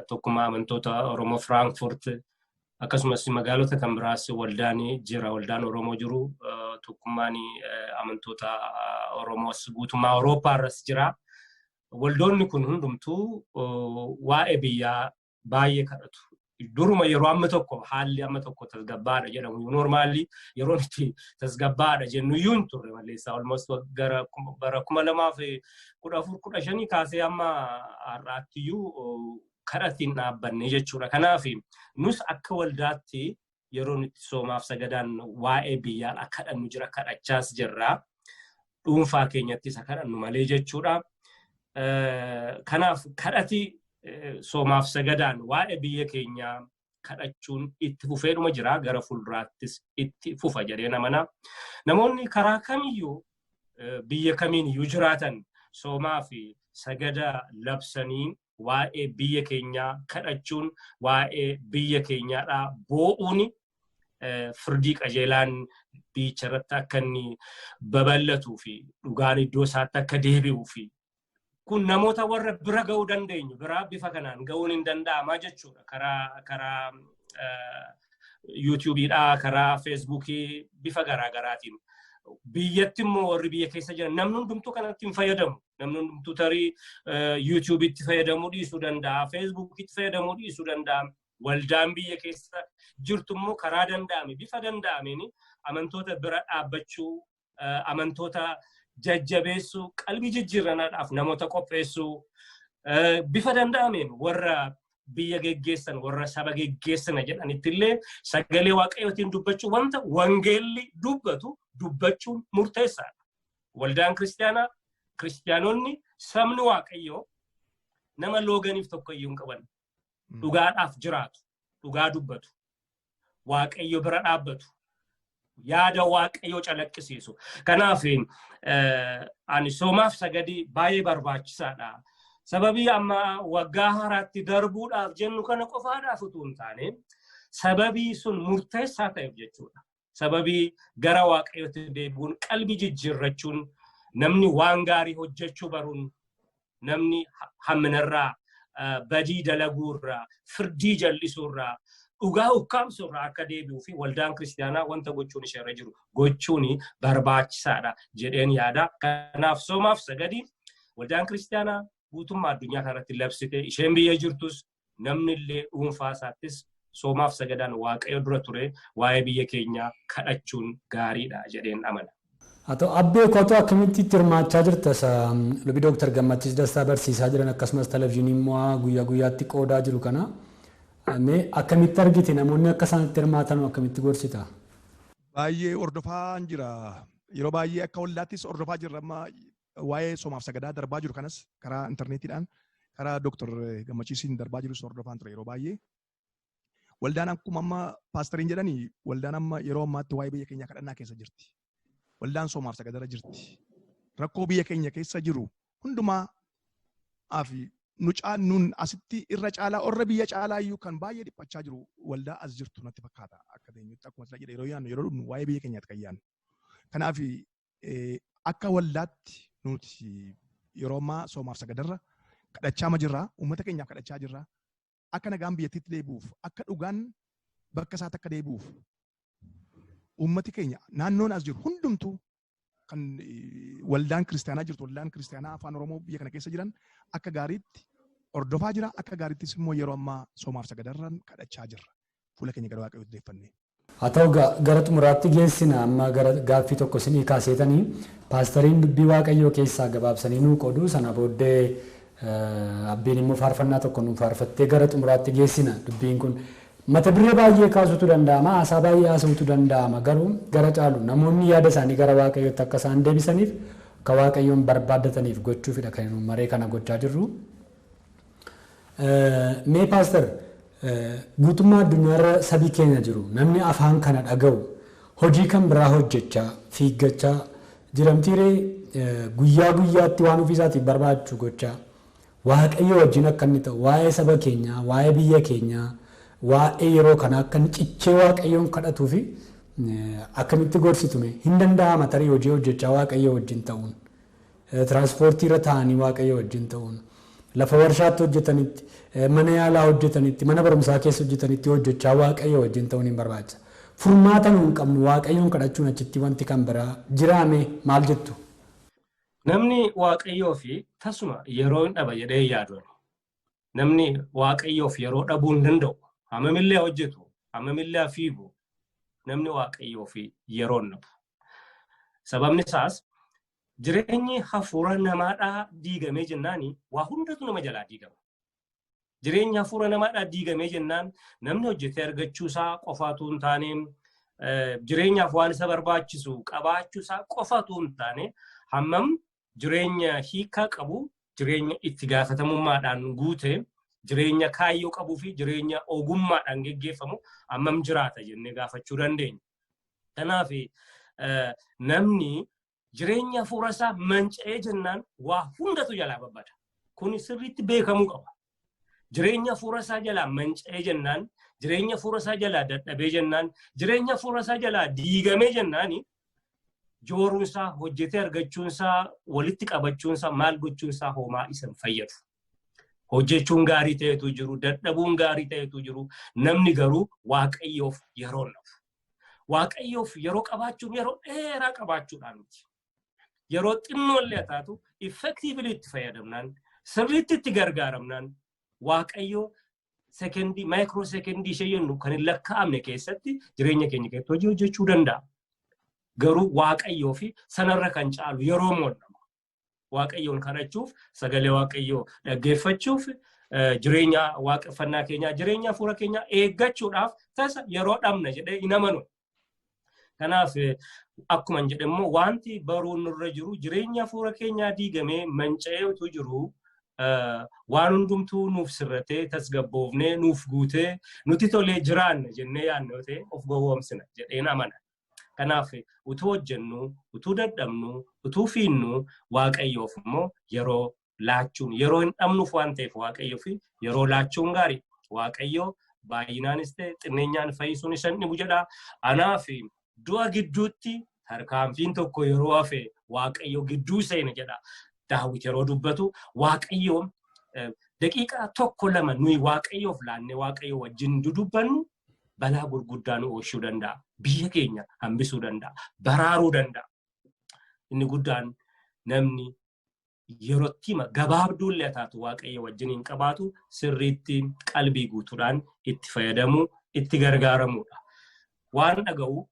tokkummaa amantoota Oromoo Frankfurt akkasumas magaalota kan biraas waldaan jira. Waldaan Oromoo jiru tokkummaan amantoota Oromoos guutummaa Awurooppaa irras jira. Waldoonni kun hundumtuu waa'ee biyyaa baay'ee kadhatu. Duruma yeroo amma tokko haalli amma tokko tasgabbaadha jedhamu. Normaalli yeroon itti tasgabbaadha jennu iyyuu hin turre malleessaa. Almost bara 2014-15 kaasee amma har'aatti iyyuu kadhatiin dhaabbanne jechuudha. Kanaaf nus akka waldaatti yeroon itti soomaaf sagadaan waa'ee biyyaa kadhannu jira, kadhachaas jirra. Dhuunfaa keenyatti isa kadhannu malee jechuudha. Kanaaf kadhati soomaaf sagadaan waa'ee biyya keenyaa kadhachuun itti fufeedhuma jira. Gara fuulduraattis itti fufa jedhee namana. Namoonni karaa kamiyyuu biyya kamiin iyyuu jiraatan soomaa fi sagada labsanii waa'ee biyya keenyaa kadhachuun waa'ee biyya keenyaadhaa boo'uun firdii qajeelaan biicharratti akka inni babal'atuu fi dhugaan iddoo isaatti akka deebi'uu fi kun namoota warra bira ga'uu dandeenyu biraa bifa kanaan ga'uun hin danda'amaa jechuudha. Karaa yuutuubiidhaa, karaa feesbuukii bifa garaagaraatiin. Biyyatti immoo warri biyya keessa jiran namni hundumtuu kanatti hin fayyadamu. Namni hundumtuu tarii yuutuubiitti fayyadamuu dhiisuu danda'a, feesbuukiitti fayyadamuu dhiisuu danda'a. Waldaan biyya keessa jirtu immoo karaa danda'ame bifa danda'ameen amantoota bira dhaabbachuu, amantoota jajjabeessuu, qalbii jijjiirranaadhaaf namoota qopheessuu bifa danda'ameen warra biyya geggeessan, warra saba geggeessan jedhanitti illee sagalee Waaqayyootiin dubbachuu wanta wangeelli dubbachuun murteessaadha. Waldaan kiristaanaa, kiristaanonni sabni Waaqayyoo nama looganiif tokko iyyuu hin qaban. Dhugaadhaaf jiraatu, dhugaa dubbatu, Waaqayyo bira dhaabbatu. Yaada Waaqayyoo calaqqisiisu. Kanaaf ani soomaaf sagadii baay'ee barbaachisaadha. Sababii amma waggaa haaraatti darbuudhaaf jennu kana qofaadhaaf utuu hin taane sababii sun murteessaa ta'eef jechuudha. Sababii gara Waaqayyootti deebi'uun qalbii jijjiirrachuun namni waan gaarii hojjechuu baruun namni hamminarraa badii dalaguurraa firdii jallisuurraa dhugaa ukkaamsuurraa akka deebi'uu fi waldaan kiristaanaa wanta gochuun isheerra jiru gochuun barbaachisaadha jedheen yaada. Kanaaf soomaaf sagadii waldaan kiristaanaa guutummaa addunyaa kanarratti labsite isheen biyya jirtus namni illee dhuunfaa isaattis soomaaf sagadaan Waaqayyo dura ture waa'ee biyya keenyaa kadhachuun gaariidha jedheen amana. Atau abbee kootu akkamitti hirmaachaa jirta lubi Dooktar Gammachiis Dastaa barsiisaa jiran akkasumas televizyiinii immoo guyyaa guyyaatti qoodaa jiru kana mee akkamitti argite namoonni akka isaanitti hirmaatan akkamitti gorsita? Baay'ee hordofaa jira. Yeroo baay'ee akka waldaattis hordofaa jirra amma waa'ee soomaaf sagadaa darbaa jiru kanas karaa intarneetiidhaan karaa Dooktar Gammachiisiin darbaa jirus hordofaan ture yeroo baay'ee. Waldaan akkuma amma paastariin jedhanii waldaan amma yeroo ammaatti waa'ee biyya keenyaa kadhannaa keessa jirti. Waldaan soomaaf sagadarra jirti. Rakkoo biyya keenya keessa jiru hundumaa fi nuun asitti irra caalaa orra biyya caalaa iyyuu kan baay'ee dhiphachaa jiru waldaa as jirtu natti fakkaata akka teenyutti akkuma sila jedhe yeroo yaannu yeroo dhufnu waa'ee biyya keenyaatti kan yaannu. Kanaaf akka waldaatti nuti yeroo ammaa soomaaf sagadarra kadhachaa jirra uummata keenyaaf kadhachaa jirra akka nagaan biyyattiitti deebi'uuf akka dhugaan bakka isaatti akka deebi'uuf uummati keenya naannoon as jiru hundumtuu kan waldaan kiristaanaa jirtu waldaan kiristaanaa afaan oromoo biyya kana keessa jiran akka gaariitti hordofaa jira akka gaariittis immoo yeroo ammaa soomaaf sagadarran kadhachaa jirra fuula keenya gara waaqayyootti deeffannee. Haa ta'u gara xumuraatti geessina amma gara gaaffii tokko isinii kaaseetanii paastariin dubbii waaqayyoo keessaa gabaabsanii nuu qoodu sana booddee abbiin immoo faarfannaa tokko nuu faarfattee gara xumuraatti geessina dubbiin kun. Mata duree baay'ee kaasutu danda'ama haasaa baay'ee haasa'utu danda'ama garuu gara caalu namoonni yaada isaanii gara waaqayyootti akka isaan deebisaniif akka waaqayyoon barbaaddataniif gochuufidha kan maree kana gochaa jirru. Mee paaster guutummaa addunyaarra sabii keenya jiru namni afaan kana dhaga'u hojii kan biraa hojjechaa fiiggachaa jiramtiiree guyyaa guyyaatti waan ofiisaatiif barbaachu gochaa waaqayyo wajjin akka inni ta'u waa'ee saba keenyaa waa'ee biyya keenyaa waa'ee yeroo kana akka inni cichee waaqayyoon kadhatuu fi akkamitti gorsitume hin danda'ama tarii hojii hojjechaa waaqayyo wajjin ta'uun tiraanspoortii irra taa'anii waaqayyo wajjin ta'uun lafa warshaatti hojjetanitti mana yaalaa hojjetanitti mana barumsaa keessa hojjetanitti hojjechaa waaqayyo wajjin ta'uun hin barbaachisa. Furmaata nuun qabnu waaqayyoon kadhachuun achitti wanti kan biraa jiraame maal jettu? Namni waaqayyoo fi tasuma yeroo hin dhaba jedhee yaaduun namni waaqayyoof yeroo dhabuu hin danda'u. Hammamillee hojjetu, hammamillee fiigu namni waaqayyoo fi yeroo hin dhabu. Sababni isaas jireenyi hafuura namaadhaa diigamee jennaani waa hundatu nama jalaa diigama. Jireenya hafuura namaadhaa diigamee jennaan namni hojjetee argachuusaa qofaatu hin taane jireenyaaf waan isa barbaachisu qabaachuusaa qofaatu hin taane hammam jireenya hiikaa qabu jireenya itti gaafatamummaadhaan guute jireenya kaayyoo qabuu fi jireenya ogummaadhaan geggeeffamu hammam jiraata jennee gaafachuu dandeenya. Kanaaf namni jireenya hafuura isaa manca'ee jennaan waa hundatu jalaa babbada. Kun sirriitti beekamuu qaba. Jireenya hafuura isaa jalaa manca'ee jennaan jireenya hafuura isaa jalaa dadhabee jennaan jireenya hafuura isaa jalaa diigamee jennaani jooruunsaa hojjetee argachuunsaa walitti qabachuunsaa maal gochuunsaa homaa isa fayyadu. Hojjechuun gaarii ta'etu jiru dadhabuun gaarii ta'etu jiru namni garuu waaqayyoof yeroo nafu. Waaqayyoof yeroo qabaachuun yeroo dheeraa qabaachuudhaan miti. Yeroo xinnoollee taatu effectively itti fayyadamnaan sirriitti itti gargaaramnaan waaqayyoo sekendii maayikiroo sekendii ishee jennu kan hin lakkaa'amne keessatti jireenya keenya keessatti hojii hojjechuu danda'a. Garuu waaqayyoo fi sanarra kan caalu yeroo moodama. Waaqayyoon kadhachuuf sagalee waaqayyoo dhaggeeffachuuf jireenya waaqeffannaa keenyaa jireenya hafuura keenyaa eeggachuudhaaf tasa yeroo dhabna jedhee hin amanu. Kanaaf akkuma jedhe immoo wanti baruun nurra jiru jireenya hafuura keenyaa diigamee manca'eetu jiru waan hundumtuu nuuf sirratee tasgabboofnee nuuf guutee nuti tolee jiraanna jennee yaadnoo ta'e of gowwoomsina jedheen amana. Kanaaf utuu hojjennu, utuu dadhabnu, utuu fiinnu waaqayyoof immoo yeroo laachuun yeroo hin dhabnuuf waan ta'eef waaqayyoo fi yeroo laachuun gaarii. Waaqayyoo baay'inaanis ta'e xinneenyaan fayyisuun isan dhibu jedha. Anaaf du'a gidduutti tarkaanfiin tokko yeroo hafe waaqayyoo gidduu seena jedha. Daawit yeroo dubbatu waaqayyoon daqiiqaa tokko lama nuyi waaqayyoof laannee waaqayyoo wajjin dudubbannu balaa gurguddaa nu oolchuu danda'a. Biyya keenya hambisuu danda'a. Baraaruu danda'a. Inni guddaan namni yerootti gabaabduullee taatu waaqayyo wajjin hin qabaatu sirriitti qalbii guutuudhaan itti fayyadamuu itti gargaaramudha. Waan dhaga'u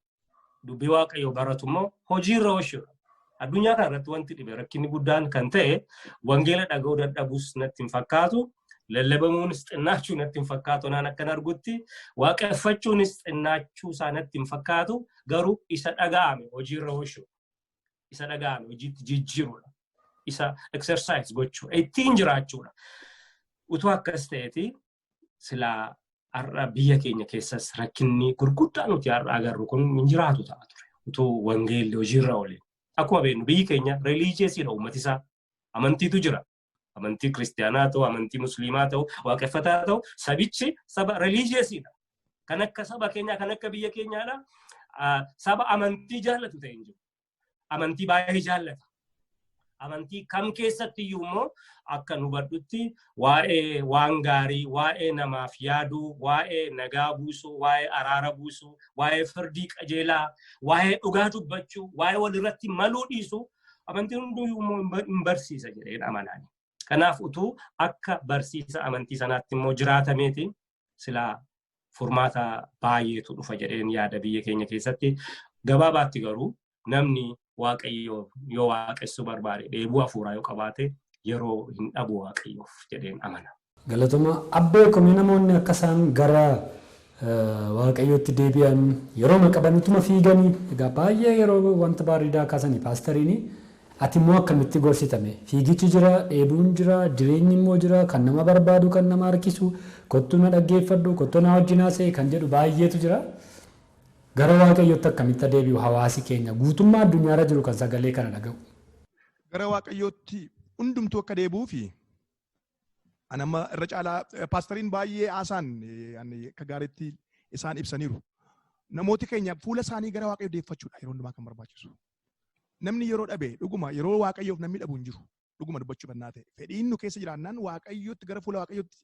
dubbii waaqayyo baratu immoo hojiirra oolchuudha. Addunyaa kanarratti wanti dhibe rakkinni guddaan kan ta'e wangeela dhaga'uu dadhabuus natti hin fakkaatu. Lallabamuunis xinnaachuu natti hin fakkaatu naan akkan argutti waaqeffachuunis xinnaachuu isaa natti hin fakkaatu garuu isa dhaga'ame hojiirra oolchuudha. Isa dhaga'ame hojiitti jijjiiruudha. Isa exercise gochuudha. Ittiin jiraachuudha. Utuu akkas ta'eeti silaa har'a biyya keenya keessas rakkinni gurguddaa nuti har'a agarru kun hin jiraatu ta'a ture. Utuu wangeelli hojiirra oolee. Akkuma beeknu biyyi keenya reliijiyeesiidha uummati isaa. Amantiitu jira. amantii kiristaanaa ta'u, amantii musliimaa ta'u, waaqeffataa ta'u, sabichi saba religiyeesiidha. Kan akka saba keenyaa, kan akka biyya keenyaadha. Saba amantii jaallatu ta'e hin jiru. Amantii baay'ee jaallata. Amantii kam keessatti iyyuu immoo akka nu hubadhutti waa'ee waan gaarii, waa'ee namaaf yaaduu, waa'ee nagaa buusuu, waa'ee araara buusuu, waa'ee firdii qajeelaa, waa'ee dhugaa dubbachuu, waa'ee walirratti maluu dhiisuu amantiin hundiyyuu immoo hin barsiisa jedheen amanani. Kanaaf utuu akka barsiisa amantii sanaatti immoo jiraatameeti silaa furmaata baay'eetu dhufa jedheen yaada biyya keenya keessatti. Gabaabaatti garuu namni Waaqayyo yoo waaqessu barbaade dheebuu hafuuraa yoo qabaate yeroo hin dhabu Waaqayyoof jedheen amana. Galatuma abbee komii namoonni akka isaan gara Waaqayyootti deebi'an yeroo maqabanituma fiiganii egaa baay'ee yeroo wanta bareedaa kaasanii paastariini ati immoo akkamitti gorsitame fiigichi jira dheebuun jira jireenyi immoo jira kan nama barbaadu kan nama harkisu kottu na dhaggeeffadhu kottu na wajjin haasa'e kan jedhu baay'eetu jira. Gara Waaqayyootti akkamitti deebi'u hawaasi keenya guutummaa addunyaarra jiru kan sagalee kana dhaga'u. Gara Waaqayyootti hundumtuu akka deebi'uu fi anamma irra caalaa paastariin baay'ee haasaan akka gaariitti isaan ibsaniiru. Namooti keenya fuula isaanii gara Waaqayyoo deeffachuudha yeroo hundumaa kan barbaachisu. Namni yeroo dhabe dhuguma yeroo Waaqayyoof namni dhabu hin jiru. Dhuguma dubbachuu bannaa ta'e. Fedhiin nu keessa jiraannaan Waaqayyootti gara fuula Waaqayyootti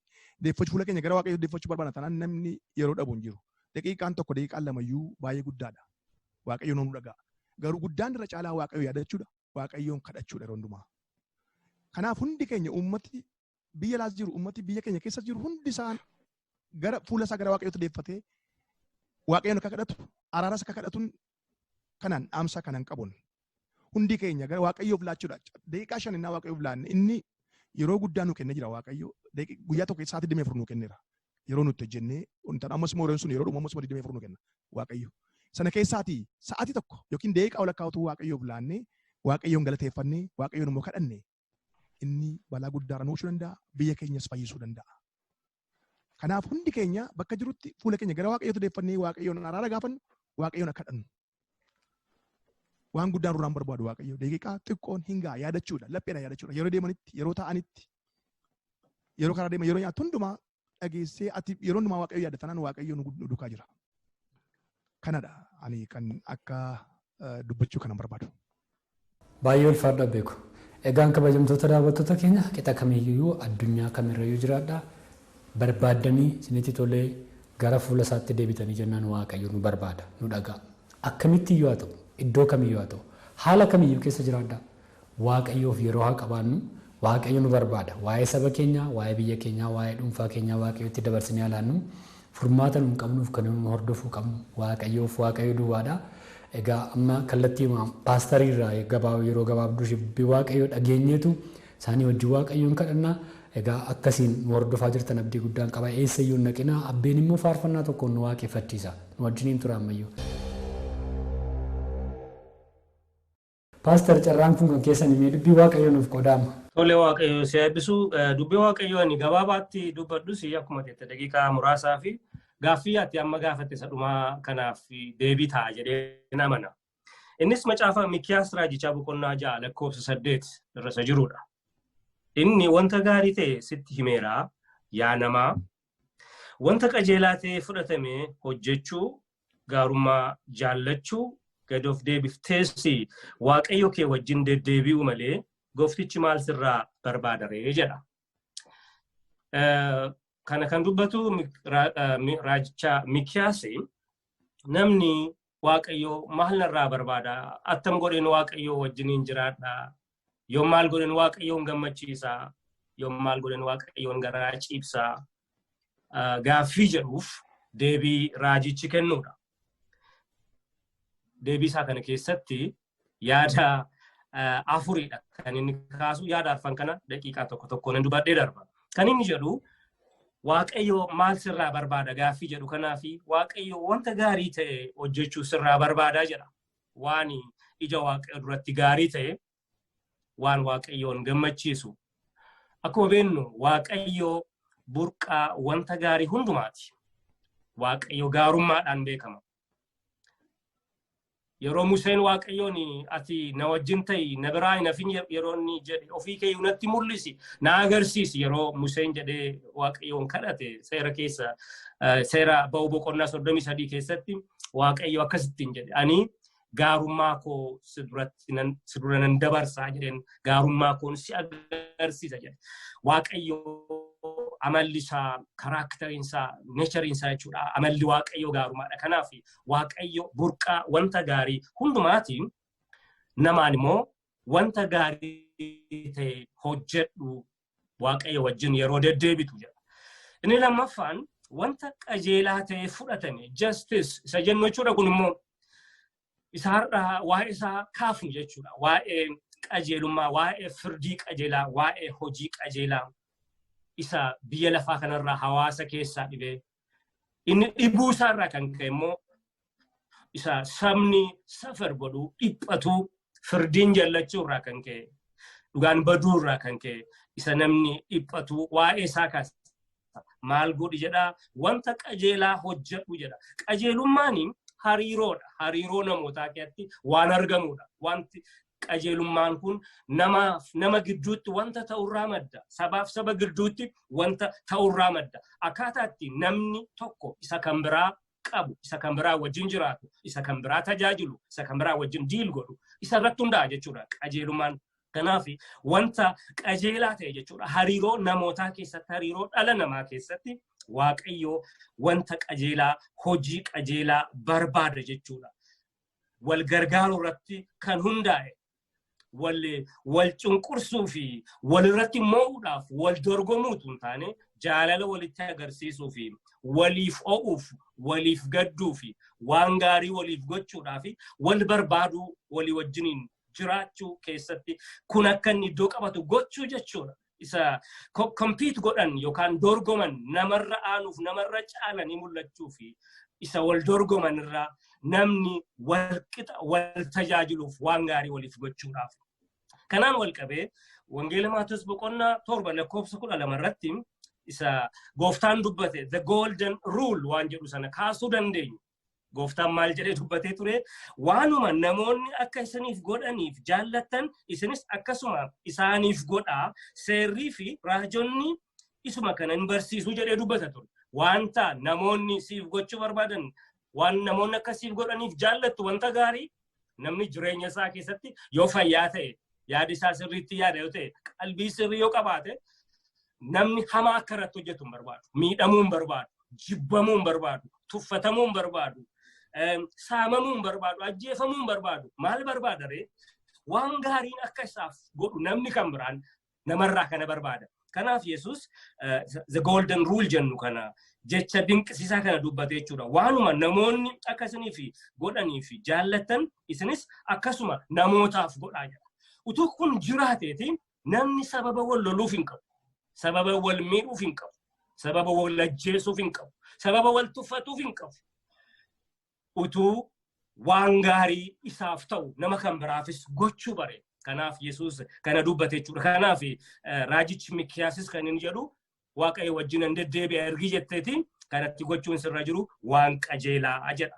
deeffachuu fuula keenya gara Waaqayyootti deeffachuu barbaadna tanaan namni yeroo dhabu hin jiru. Daqiiqaan tokko daqiiqaan lamayyuu baay'ee guddaadha. Waaqayyoon nu dhaga'a. Garuu guddaan irra caalaa Waaqayyoo yaadachuudha. Waaqayyoon kadhachuudha yeroo hundumaa. Kanaaf hundi keenya uummati biyya laas jiru uummati biyya keenya keessa jiru hundi isaan gara fuula isaa gara Waaqayyootti deeffatee Waaqayyoon akka kadhatu araaras akka kadhatuun kanaan dhaamsa kanan qabuun hundi keenya gara Waaqayyoof laachuudha. Daqiiqaa 5 innaa Waaqayyoof laanne inni yeroo guddaa nu kennee jira Waaqayyoo. Guyyaa tokko sa'aatii 24 nu kenneera. Yeroo nuti jennee wantaan ammas mooreen sun yeroo ammas 24 nu kenna Waaqayyo. Sana keessaatii sa'aatii tokko yookiin daqiiqaa walakkaatu Waaqayyoof laannee Waaqayyoon galateeffannee Waaqayyoon immoo kadhanne inni balaa guddaa nuuf danda'a biyya keenyas fayyisuu danda'a. Kanaaf hundi keenya bakka jirutti fuula keenya gara Waaqayyootti deeffannee Waaqayyoon araara gaafannu Waaqayyoon kadhannu. Waan guddaan duraan barbaadu Waaqayyo daqiiqaa xiqqoon hingaa yaadachuudha lapheedhaan yaadachuudha yeroo deemanitti yeroo taa'anitti yeroo karaa deeman yeroo nyaatu hundumaa dhageessee ati yeroo hundumaa Waaqayyo yaadatanaan Waaqayyo nu duukaa jira. Kanadha ani kan akka dubbachuu kanan barbaadu. Baay'ee ulfaadha beeku. Egaan kabajamtoota daawwattoota keenya qixa kamiyyuu addunyaa kamirrayyuu jiraadha. Barbaaddanii isinitti tolee gara fuula isaatti deebitanii jennaan Waaqayyo nu barbaada nu dhaga'a. Akkamitti iyyuu haa ta'u iddoo kamiyyuu haa ta'u haala kamiyyuu keessa jiraadha. Waaqayyoof yeroo haa qabaannu Waaqayyo nu barbaada. Waa'ee saba keenyaa, waa'ee biyya keenyaa, waa'ee dhuunfaa keenyaa Waaqayyotti dabarsinee ilaannu furmaata nu qabnuuf kan nu hordofuu qabnu Waaqayyoof Waaqayyo duwwaadha. Egaa amma kallattii paastarii irraa yeroo gabaabduu Waaqayyo dhageenyeetu isaanii wajjin Waaqayyoon kadhannaa. Egaa akkasiin nu hordofaa jirtan abdii guddaan qaba. Eessayyuu hin naqinaa. Abbeen immoo faarfannaa tokkoon nu waaqeffachiisa. Nu wajjiniin tura ammayyuu. Paastar carraan kun kan keessan himee dubbii Waaqayyoo nuuf qodaama. Tole Waaqayyo si eebbisu dubbii Waaqayyoo ani gabaabaatti dubbadhu si akkuma jette daqiiqaa muraasaa fi gaaffii ati amma gaafatte sadhumaa kanaaf deebii ta'a jedhee namana. Innis macaafa Mikiyaas raajichaa boqonnaa 6 lakkoofsa 8 irra jirudha. Inni wanta gaarii ta'e sitti himeera yaa namaa wanta qajeelaa ta'e fudhatamee hojjechuu gaarummaa jaallachuu gad of deebifteessi Waaqayyo kee wajjin deddeebi'u malee gooftichi maal sirraa barbaadaree jedha. Kana kan dubbatu raajicha Mikiyaasi namni Waaqayyo maal narraa barbaada attam godheen Waaqayyo wajjiniin jiraadha yoo maal godheen Waaqayyoon gammachiisa yoo maal godheen Waaqayyoon garaa ciibsa gaaffii jedhuuf deebii raajichi kennuudha. Deebii isaa kana keessatti yaada afuridha kan inni kaasu yaada arfan kana daqiiqaa tokko tokkoon dubbadhee darba. Kan inni jedhu Waaqayyo maal sirraa barbaada gaaffii jedhu kanaafi Waaqayyo wanta gaarii ta'e hojjechuu sirraa barbaadaa jedha. Waan ija Waaqayyo duratti gaarii ta'e waan Waaqayyoon gammachiisu. Akkuma beeknu Waaqayyo burqaa wanta gaarii hundumaati. Waaqayyo gaarummaadhaan beekama. yeroo Museen Waaqayyoon ati na wajjin ta'i na biraa hin hafin yeroo inni jedhe ofii kee natti mul'isi na agarsiisi yeroo Museen jedhee Waaqayyoon kadhate seera keessa seera ba'uu boqonnaa 33 keessatti Waaqayyo akkasittiin jedhe ani gaarummaa koo si dura nan dabarsaa jedheen gaarummaa koon si agarsiisa jedhe Waaqayyo amalli isaa karaakteriin isaa neechariin isaa jechuudha amalli Waaqayyo gaarummaadha kanaaf Waaqayyo burqaa wanta gaarii hundumaatiin namaan immoo wanta gaarii ta'e hojjedhu Waaqayyo wajjin yeroo deddeebitu jedha inni lammaffaan wanta qajeelaa ta'e fudhatame justice isa jennu jechuudha kun immoo isaarra waa'ee isaa kaafnu jechuudha waa'ee qajeelummaa waa'ee firdii qajeelaa waa'ee hojii qajeelaa isa biyya lafaa kanarraa hawaasa keessaa dhibee inni dhibuu isaarraa kan ka'e immoo isa sabni safar godhu dhiphatu firdiin jallachuurraa kan ka'e dhugaan baduurraa kan ka'e isa namni dhiphatu waa'ee isaa kaasa maal godhi jedha wanta qajeelaa hojjedhu jedha qajeelummaani hariiroodha hariiroo namootaa keessatti waan argamudha wanti qajeelummaan kun nama gidduutti wanta ta'urraa madda sabaaf saba gidduutti wanta ta'urraa madda akkaataatti namni tokko isa kan biraa qabu isa kan biraa wajjin jiraatu isa kan biraa tajaajilu isa kan biraa wajjin diil godhu isa irratti hundaa'a jechuudha qajeelummaan kanaaf wanta qajeelaa ta'e jechuudha hariiroo namootaa keessatti hariiroo dhala namaa keessatti Waaqayyo wanta qajeelaa hojii qajeelaa barbaada jechuudha wal gargaaruu irratti kan hundaa'e wal cunqursuu fi wal irratti moo'uudhaaf wal dorgomuutu hin taane jaalala walitti agarsiisuu fi waliif o'uuf waliif gadduu fi waan gaarii waliif gochuudhaaf wal barbaaduu walii wajjiniin jiraachuu keessatti kun akka inni iddoo qabatu gochuu jechuudha isa compete godhan yookaan dorgoman namarra aanuuf namarra caalanii mul'achuu fi isa wal dorgoman irraa namni wal qixa wal tajaajiluuf waan gaarii waliif gochuudhaaf kanaan wal qabee wangeela Maatewos boqonnaa 7 lakkoofsa 12 irratti isa gooftaan dubbate the golden rule waan jedhu sana kaasuu dandeenyu gooftaan maal jedhee dubbatee ture waanuma namoonni akka isiniif godhaniif jaallattan isinis akkasuma isaaniif godhaa seerrii fi raajonni isuma kana hin barsiisuu jedhee dubbata ture wanta namoonni siif gochuu barbaadan waan namoonni akka siif godhaniif jaallattu wanta gaarii namni jireenya isaa keessatti yoo fayyaa ta'e yaada isaa sirriitti yaada yoo ta'e qalbii sirrii yoo qabaate namni hamaa akka irratti hojjetu hin barbaadu miidhamuu hin barbaadu jibbamuu hin barbaadu tuffatamuu hin barbaadu saamamuu hin barbaadu ajjeefamuu hin barbaadu maal barbaada ree waan gaariin akka isaaf godhu namni kan biraan namarraa kana barbaada kanaaf Yesuus the golden rule jennu kana jecha dinqisiisaa kana dubbate jechuudha waanuma namoonni akkasanii fi godhanii fi jaallattan isinis akkasuma namootaaf godhaa jedha utuu kun jiraateeti namni sababa wal loluuf hin qabu sababa wal miidhuuf hin qabu sababa wal ajjeesuuf hin qabu sababa wal tuffatuuf hin qabu utuu waan gaarii isaaf ta'u nama kan biraafis gochuu bare kanaaf Yesuus kana dubbate jechuudha kanaaf raajichi Mikiyaasis kan inni jedhu Waaqayyo wajjin an deddeebi'a ergi jetteeti kanatti gochuun sirra jiru waan qajeelaa jedha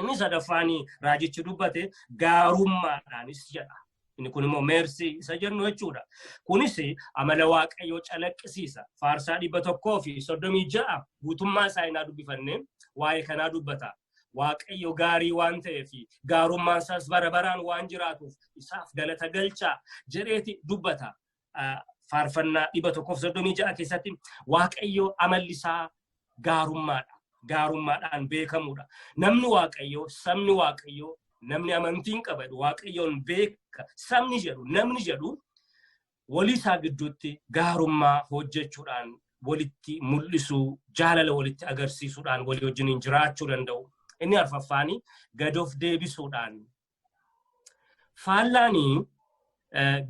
inni sadaffaani raajichi dubbate gaarummaadhaanis jedha inni kun immoo meersi isa jennu jechuudha kunis amala Waaqayyo calaqqisiisa faarsaa 136 guutummaa isaa inaa dubbifanne waa'ee kanaa dubbata Waaqayyo gaarii waan ta'eef gaarummaan isaas bara baraan waan jiraatuuf isaaf galata galchaa jedheeti dubbata faarfannaa 136 keessatti Waaqayyo amalli isaa gaarummaadhaan beekamuudha namni Waaqayyo sabni Waaqayyo namni amantiin qabadu Waaqayyoon beeka sabni jedhu namni jedhu walii isaa gidduutti gaarummaa hojjechuudhaan walitti mul'isuu jaalala walitti agarsiisuudhaan walii wajjin jiraachuu danda'u inni arfaffaani gad of deebisuudhaan faallaanii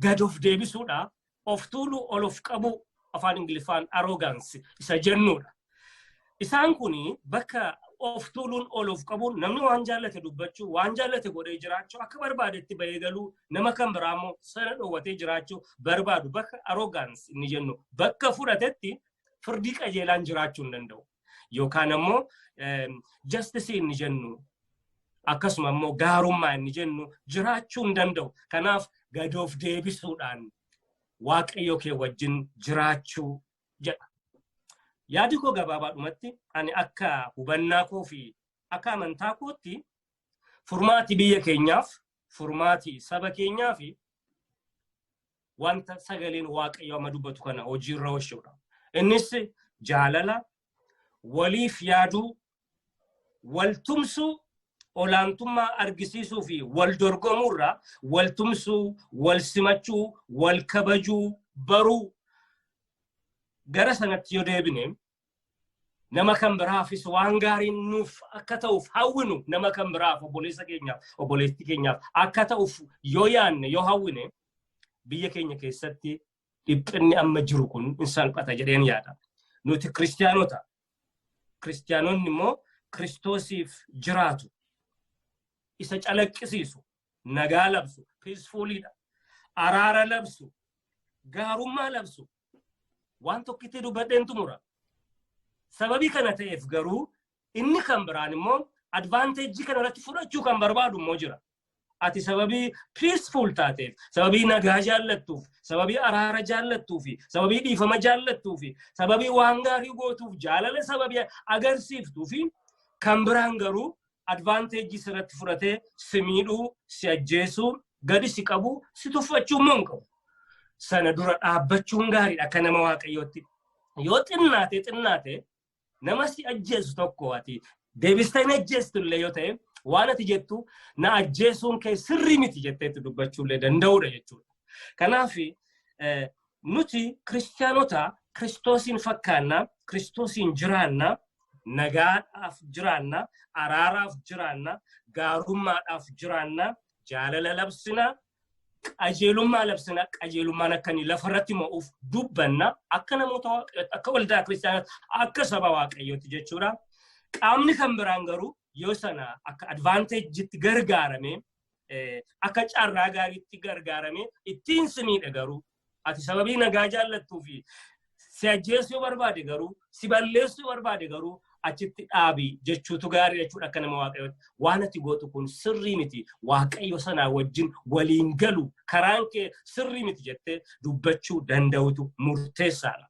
gad of deebisuudha of tuuluu ol of qabu afaan Ingiliffaan arrogance isa jennuudha isaan kuni bakka of tuuluun ol of qabuun namni waan jaallate dubbachuu waan jaallate godhee jiraachuu akka barbaadetti bahee galuu nama kan biraa immoo sana dhoowwatee jiraachuu barbaadu bakka arrogance inni jennu bakka fudhatetti firdii qajeelaan jiraachuu hin danda'u yookaan immoo justice inni jennu akkasuma immoo gaarummaa inni jennu jiraachuu hin danda'u. Kanaaf gadoof deebisuudhaan waaqayyo kee wajjin jiraachuu jedha. Yaadi koo gabaabaadhumatti ani akka hubannaa koo fi akka amantaa kootti furmaati biyya keenyaaf, furmaati saba keenyaa fi wanta sagaleen waaqayyo amma dubbatu kana hojiirra oolchuudha. Innis jaalala, waliif yaaduu, wal tumsuu, olaantummaa argisiisuu fi wal dorgomuurraa wal tumsuu, wal simachuu, wal kabajuu, baruu gara sanatti yoo deebine nama kan biraafis waan gaariin nuuf akka ta'uuf hawwinu, nama kan biraaf obboleessa keenyaaf, obboleettii keenyaaf akka ta'uuf yoo yaanne yoo hawwine biyya keenya keessatti dhiphinni amma jiru kun hin salphata jedheen yaada. Nuti kiristaanota. Kiristaanonni immoo Kiristoosiif jiraatu. Isa calaqqisiisu, nagaa labsu, peacefulidha. Araara labsu, gaarummaa labsu. Waan tokkitti dubbadheen xumura. Sababii kana ta'eef garuu inni kan biraan immoo advantage kana irratti fudhachuu kan barbaadu immoo jira. Ati sababii peaceful taateef, sababii nagaa jaallattuuf, sababii araara jaallattuuf, sababii dhiifama jaallattuuf, sababii waan gaarii gootuuf, jaalala sababii agarsiiftuuf kan biraan garuu advantage irratti fudhatee si miidhuu, si ajjeesuu, gadi si qabu, si tuffachuu immoo hin qabu. Sana dura dhaabbachuun gaariidha akka nama waaqayyootti. Yoo xinnaate nama si ajjeesu tokko ati deebistee hin ajjeestullee yoo ta'e waan ati jettu na ajjeesuun kee sirrii miti jetteetti dubbachuullee danda'uudha jechuudha. Kanaaf nuti kiristaanota Kiristoosiin fakkaanna, Kiristoosiin jiraanna, nagaadhaaf jiraanna, araaraaf jiraanna, gaarummaadhaaf jiraanna, jaalala labsina, qajeelummaa labsina, qajeelummaan akkanii lafarratti mo'uuf dubbanna akka namoota akka waldaa kiristaanota akka saba waaqayyooti jechuudha. Qaamni kan biraan garuu yoo sana akka advantage'itti gargaarame, akka carraa gaariitti gargaarame ittiin si miidha garuu ati sababii nagaa jaallattuu fi si ajjeesuu barbaade garuu si balleessuu barbaade garuu achitti dhaabii jechuutu gaarii jechuudha akka nama waaqayyooti. Waan ati gootu kun sirrii miti, waaqayyo sanaa wajjin waliin galu karaan kee sirrii miti jettee dubbachuu danda'utu murteessaadha.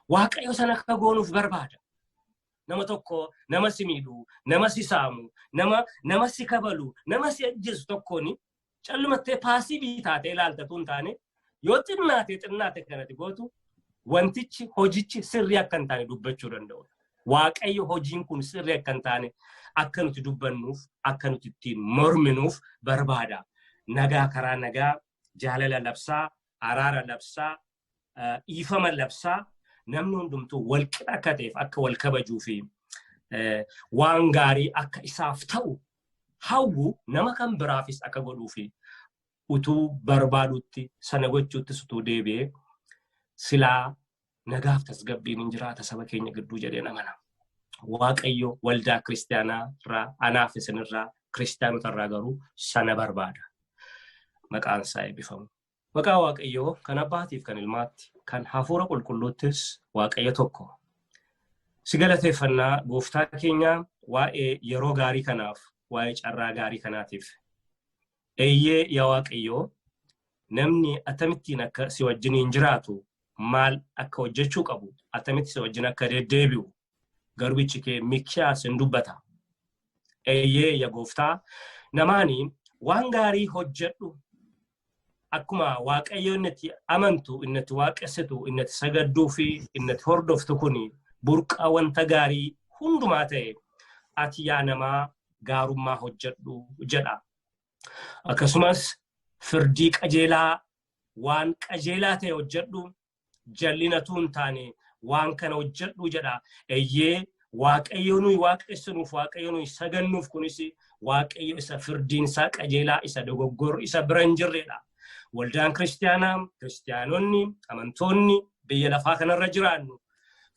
Waaqayyo sana akka goonuuf barbaada. Nama tokko nama si miidhu, nama si saamu, nama si kabalu, nama si ajjeesu tokkoon callumattee paasiivii taatee ilaaltatu hin taane yoo xinnaate kanatti gootu wantichi hojichi sirrii akka hin taane dubbachuu danda'udha. Waaqayyo hojiin kun sirrii akka hin taane akka nuti dubbannuuf, akka nuti ittiin morminuuf barbaada. Nagaa karaa nagaa, jaalala labsaa, araara labsaa, dhiifama labsaa. Namni hundumtuu wal qixa akka ta'eef akka wal kabajuu fi waan gaarii akka isaaf ta'u hawwu nama kan biraafis akka godhuu fi utuu barbaadutti sana gochuutti utuu deebi'ee silaa nagaaf tasgabbiin hin jiraata saba keenya gidduu jedheen amana. Waaqayyo waldaa kiristaanaa irraa anaaf isinirraa kiristaanota irraa garuu sana barbaada. Maqaan isaa eebbifamu. Maqaa waaqayyoo kan abbaatiif kan ilmaatti kan hafuura qulqulluuttis waaqayyo tokko. Si galateeffannaa gooftaa keenya waa'ee yeroo gaarii kanaaf, waa'ee carraa gaarii kanaatiif. Eeyyee yaa waaqayyoo namni atamittiin akka si wajjiniin jiraatu maal akka hojjechuu qabu, atamitti si wajjin akka deddeebi'u garbichi kee Mikiyaas hin dubbata. Eeyyee yaa gooftaa namaanii waan gaarii hojjedhu akkuma waaqayyo innati amantu, innati waaqessitu, innati sagadduu fi innati hordoftu kuni burqaa wanta gaarii hundumaa ta'e ati yaa namaa gaarummaa hojjedhu jedha. Akkasumas firdii qajeelaa waan qajeelaa ta'e hojjedhu, jallinatu hin taane waan kana hojjedhu jedha. Eeyyee waaqayyo nuyi waaqessinuuf, waaqayyo nuyi sagannuuf kunis waaqayyo isa firdiinsaa qajeelaa, isa dogoggorru isa bira hin jirredha. Waldaan kiristaanaa, kiristaanonni, amantoonni biyya lafaa kanarra jiraannu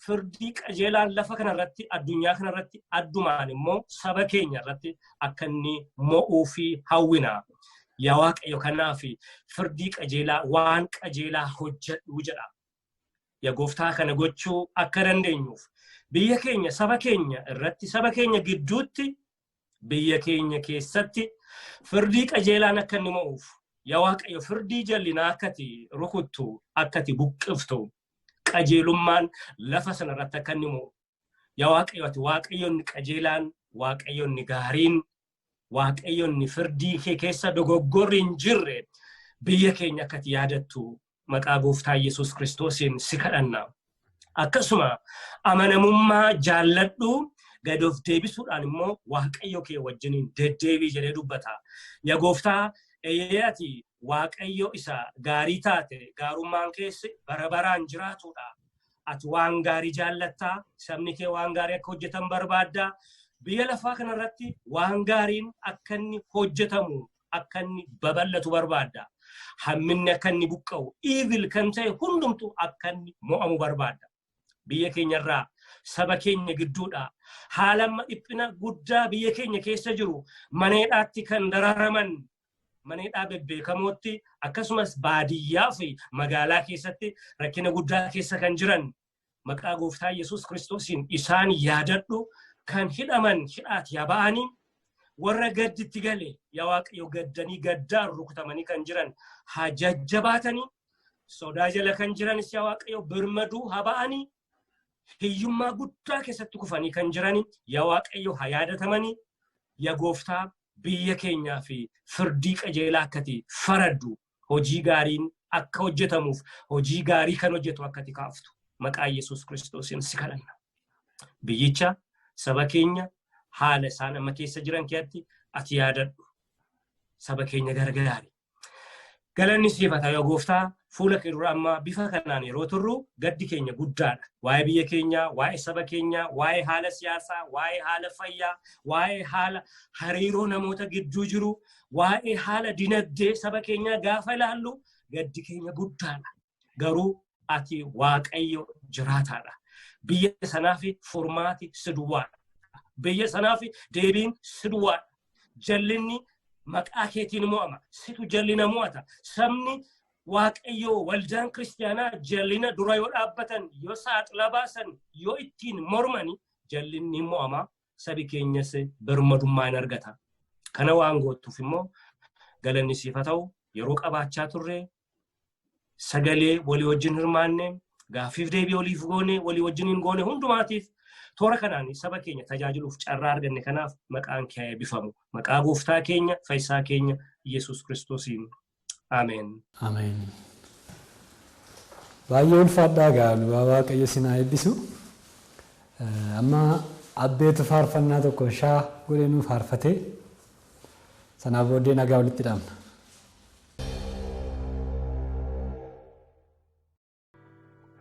firdii qajeelaan lafa kanarratti, addunyaa kanarratti addumaan immoo saba keenya irratti akka inni mo'uu fi hawwina. Yaa waaqayyo kanaaf firdii qajeelaa waan qajeelaa hojjedhu jedha. Yaa gooftaa kana gochuu akka dandeenyuuf biyya keenya, saba keenya irratti, saba keenya gidduutti biyya keenya keessatti firdii qajeelaan akka inni mo'uuf yaa Waaqayyo firdii jallinaa akkati rukuttu akkati buqqiftu qajeelummaan lafa sanarratti akka inni mo'u yaa Waaqayyo ati Waaqayyoonni qajeelaan Waaqayyoonni gaariin Waaqayyoonni firdii kee keessa dogoggorri hin jirre biyya keenya akkati yaadattu maqaa Gooftaa Yesuus Kiristoosiin si kadhanna. Akkasuma amanamummaa jaalladhu gad of deebisuudhaan immoo Waaqayyo kee wajjiniin deddeebii jedhee dubbata. Yaa Gooftaa ati Waaqayyo isa gaarii taate gaarummaan keessi bara baraan jiraatudha. Ati waan gaarii jaallattaa sabni kee waan gaarii akka hojjetan barbaaddaa. Biyya lafaa kanarratti waan gaariin akka inni hojjetamu akka inni babal'atu barbaadda. Hamminni akka inni buqqa'u evil kan ta'e hundumtu akka inni mo'amu barbaadda. Biyya keenyarraa saba keenya gidduudha haala dhiphina guddaa biyya keenya keessa jiru maneedhaatti kan dararaman maneedhaa bebbeekamootti akkasumas baadiyyaa fi magaalaa keessatti rakkina guddaa keessa kan jiran maqaa Gooftaa Yesuus Kiristoosiin isaan yaadadhu. Kan hidhaman hidhaati yaa ba'anii warra gadditti gale yaa Waaqayyo gaddanii gaddaan rukutamanii kan jiran haa jajjabaatanii sodaa jala kan jiranis yaa Waaqayyo birmaduu haa ba'anii hiyyummaa guddaa keessatti kufanii kan jirani yaa Waaqayyo haa yaadatamanii yaa Gooftaa biyya keenyaa fi firdii qajeelaa akkati faraddu hojii gaariin akka hojjetamuuf hojii gaarii kan hojjetu akkati kaaftu maqaa Yesuus Kiristoosiin si kadhanna. Biyyicha saba keenya haala isaan amma keessa jiran keessatti ati yaadadhu. Saba keenya gargaari. Galanni siif haa ta'u yaa Gooftaa fuula kee dura amma bifa kanaan yeroo turru gaddi keenya guddaadha. Waa'ee biyya keenyaa, waa'ee saba keenyaa, waa'ee haala siyaasaa, waa'ee haala fayyaa, waa'ee haala hariiroo namoota gidduu jiru, waa'ee haala dinagdee saba keenyaa gaafa ilaallu gaddi keenya guddaadha. Garuu ati Waaqayyo jiraataadha. Biyya sanaaf furmaati si duwwaadha. Biyya sanaaf deebiin si duwwaadha. Jallinni maqaa keetiin mo'ama. Situ jallina mo'ata. Sabni Waaqayyo waldaan kiristaanaa jallina dura yoo dhaabbatan, yoo saaxila baasan, yoo ittiin mormani jallinni mo'ama. Sabi keenyas birmadummaa hin argata. Kana waan gootuuf immoo galanni siif haa ta'u yeroo qabaachaa turre sagalee walii wajjin hirmaanne gaafiif deebii waliif goone walii wajjin hin goone hundumaatiif toora kanaan saba keenya tajaajiluuf carraa arganne kanaaf maqaan kee eebbifamu. Maqaa Gooftaa keenya Fayyisaa keenya Yesuus Kiristoosiin. Ameen. Ameen. Baay'ee ulfaadhaa gaalu Waaqayyo isin haa eebbisu. Amma abbeetu faarfannaa tokko shaa godhee nuuf faarfatee sanaaf booddee nagaa walitti dhaamna.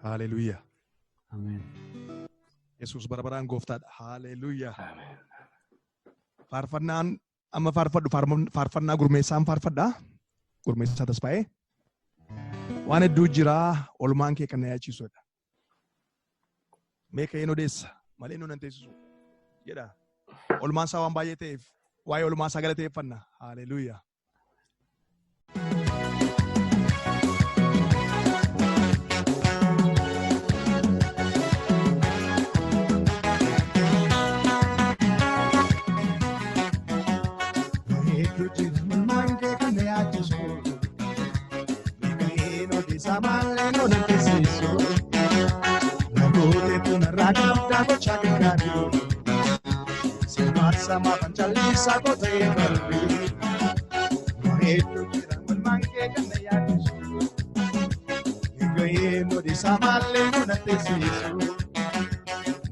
Hallelujah. Ameen. Yesuus barabaraan gooftaadha. Hallelujah. Faarfannaan amma faarfadhu faarfannaa gurmeessaan faarfadhaa. Gurmeessaa tasfaa'ee. Waan hedduu jiraa olmaan kee kan na yaachiisuudha. Mee ka'een odeessa malee nu nan teessisu jedha. Olmaan isaa waan baay'ee ta'eef waa'ee olmaa isaa galateeffanna. Hallelujah. Sama pancalisa kote barbi, mohetu kira manke kane yakisu. Igaye modi samale mona tesisu,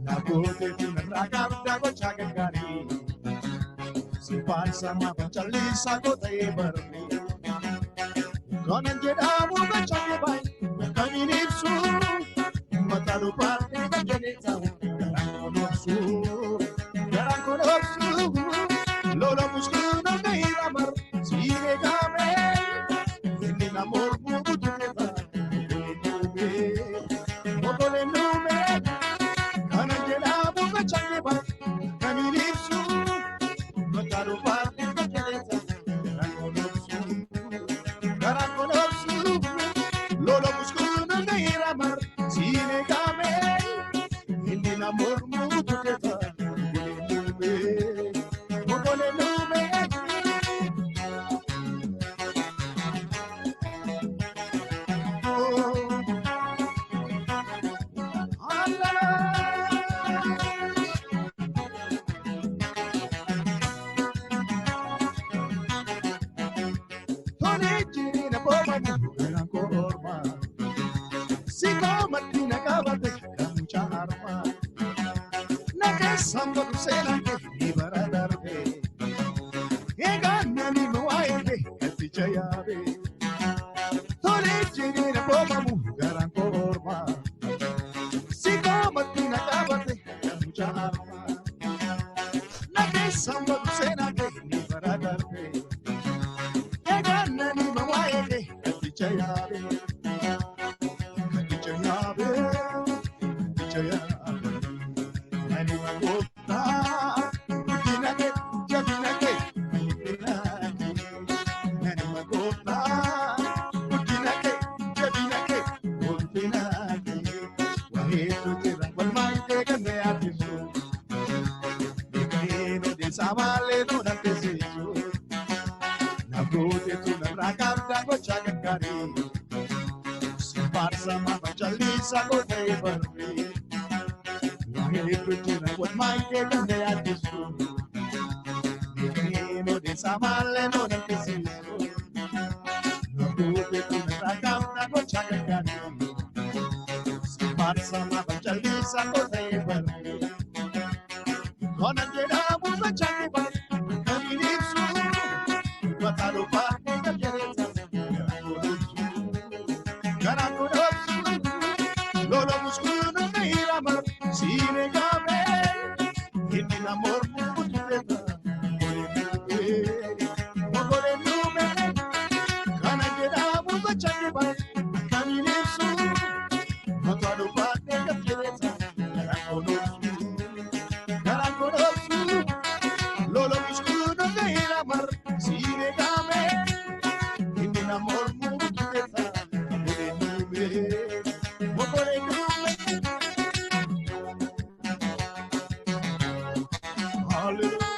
na kote tuna raga kochaga gari. Sama pancalisa kote barbi, konen jedamu kochaga bai, kaminipsu, matalu parte kajeneta, karanonopsu. Lola buscando meira mar, sigue game, vende amor mudo tu neva, motole nume, kanangela buka changeba, kamilipsu, mataru parte kakeleta, karangonopsu, lola buscando meira mar, sigue game, vende amor mudo tu neva. arma. Nake samba kusela ni baradarbe. Ega nani muaide katicha yabe. Tore jini boba mu garan korma. Siko matina kabate kamucha arma. Nake samba kusela ni baradarbe. Ega nani muaide katicha yabe. Katicha yabe. Katicha yabe. Nani magota. Dinake jabinake. Nani magota. Dinake jabinake. Dinake. Wahetu tira walmaite kame atisu. Nikahino de samale no nantesisu. Nagote tu nabrakabda go chagakari. Simparsa mama chalisa go day barri. Wahetu tira walmaite kame atisu. Nikahino de samale no nantesisu. Nagote tu nabrakabda go chagakari. Simparsa mama chalisa go day barri. Kona jeda muza chakiba. Kaminisu. Watalo pa kajereza. Garakudosu. Lolo muskulu nirama. Sine gabe. Hindi namor mutuleta. Mogore nume. Kana jeda muza chakiba. Kaminisu. Watalo pa kajereza. Garakudosu. Lolo muskulu nirama. Sine gabe. Hindi namor mutuleta. Mogore nume. Hallelujah.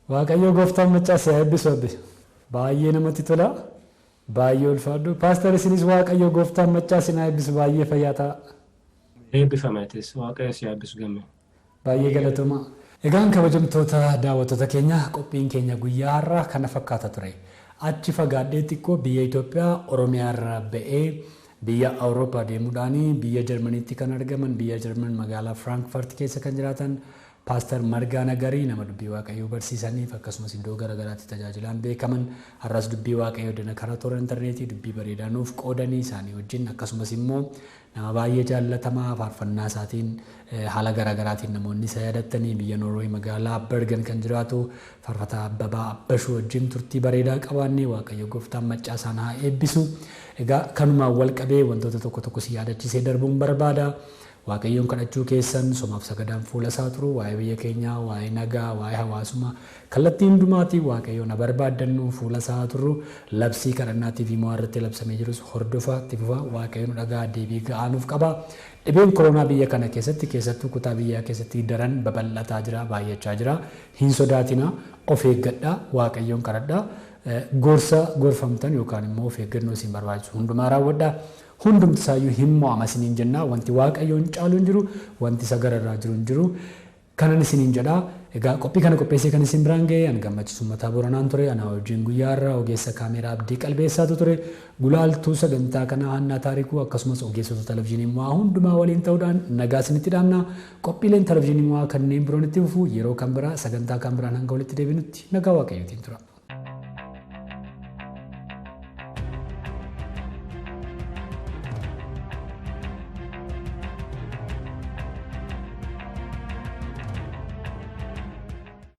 Waaqayyo gooftaan maccaa si eebbisu abbi. Baay'ee namatti tola. Baay'ee ulfaadhu. Paaster isinis Waaqayyo gooftaan maccaa si eebbisu baay'ee fayyaa ta'a. Eebbifameetis Waaqayyo si eebbisu gamme. Baay'ee galatoomaa. Egaan kabajamtoota daawwattoota keenya qophiin keenya guyyaa har'aa kana fakkaata ture. Achi fagaadhee xiqqoo biyya Itoophiyaa Oromiyaa irraa ba'ee biyya Awurooppaa deemuudhaan biyya Jarmaniitti kan argaman biyya Jarman magaalaa Frankfurt keessa kan jiraatan Paaster Margaa Nagarii nama dubbii Waaqayyoo barsiisaniif akkasumas iddoo garaagaraatti tajaajilan beekaman har'as dubbii Waaqayyoo dana karaa toora intarneetii dubbii bareedaa nuuf qoodanii isaanii wajjin akkasumas immoo nama baay'ee jaallatamaa faarfannaa isaatiin haala garaagaraatiin namoonni isa yaadattanii biyya Noorwee magaalaa Bergen kan jiraatu faarfataa Abbabaa Abbashuu wajjin turtii bareedaa qabaannee Waaqayyo gooftaan maccaa isaan haa eebbisu. Egaa kanumaan wal qabee wantoota tokko tokko si yaadachiisee darbuun barbaada. waaqayyoon kadhachuu keessan somaaf sagadaan fuula isaa turu waa'ee biyya keenyaa waa'ee nagaa waa'ee hawaasummaa kallattii hundumaatii waaqayyoon barbaaddannu fuula isaa turu labsii kadhannaatiif immoo irratti labsamee jirus hordofaa itti fufaa waaqayyoon dhagaa deebii ga'aanuuf qaba. Dhibeen koronaa biyya kana keessatti keessattuu kutaa biyyaa keessatti daran babal'ataa jira baay'achaa jira hin sodaatina of eeggadhaa waaqayyoon kadhadhaa gorsa gorfamtan yookaan immoo of eeggannoo isin barbaachisu hundumaa raawwadhaa. Hundumti isaayyuu hin mo'ama isiniin jenna wanti waaqayyoon caalu hin jiru wanti isa gararraa jiru hin jiru kanan isiniin jedhaa. Egaa qophii kana qopheessee kan isin biraan ga'e an gammachiisu mataa Booranaan ture ana wajjin guyyaarra ogeessa kaameeraa Abdii Qalbeessaatu ture gulaaltuu sagantaa kana Hannaa Taarikuu akkasumas ogeessota televizyiinii immoo hundumaa waliin ta'uudhaan nagaa isinitti dhaamna. Qophiileen televizyiinii immoo kanneen biroon itti fufu yeroo kan biraa sagantaa kan biraan hanga walitti deebinutti nagaa waaqayyootiin tura.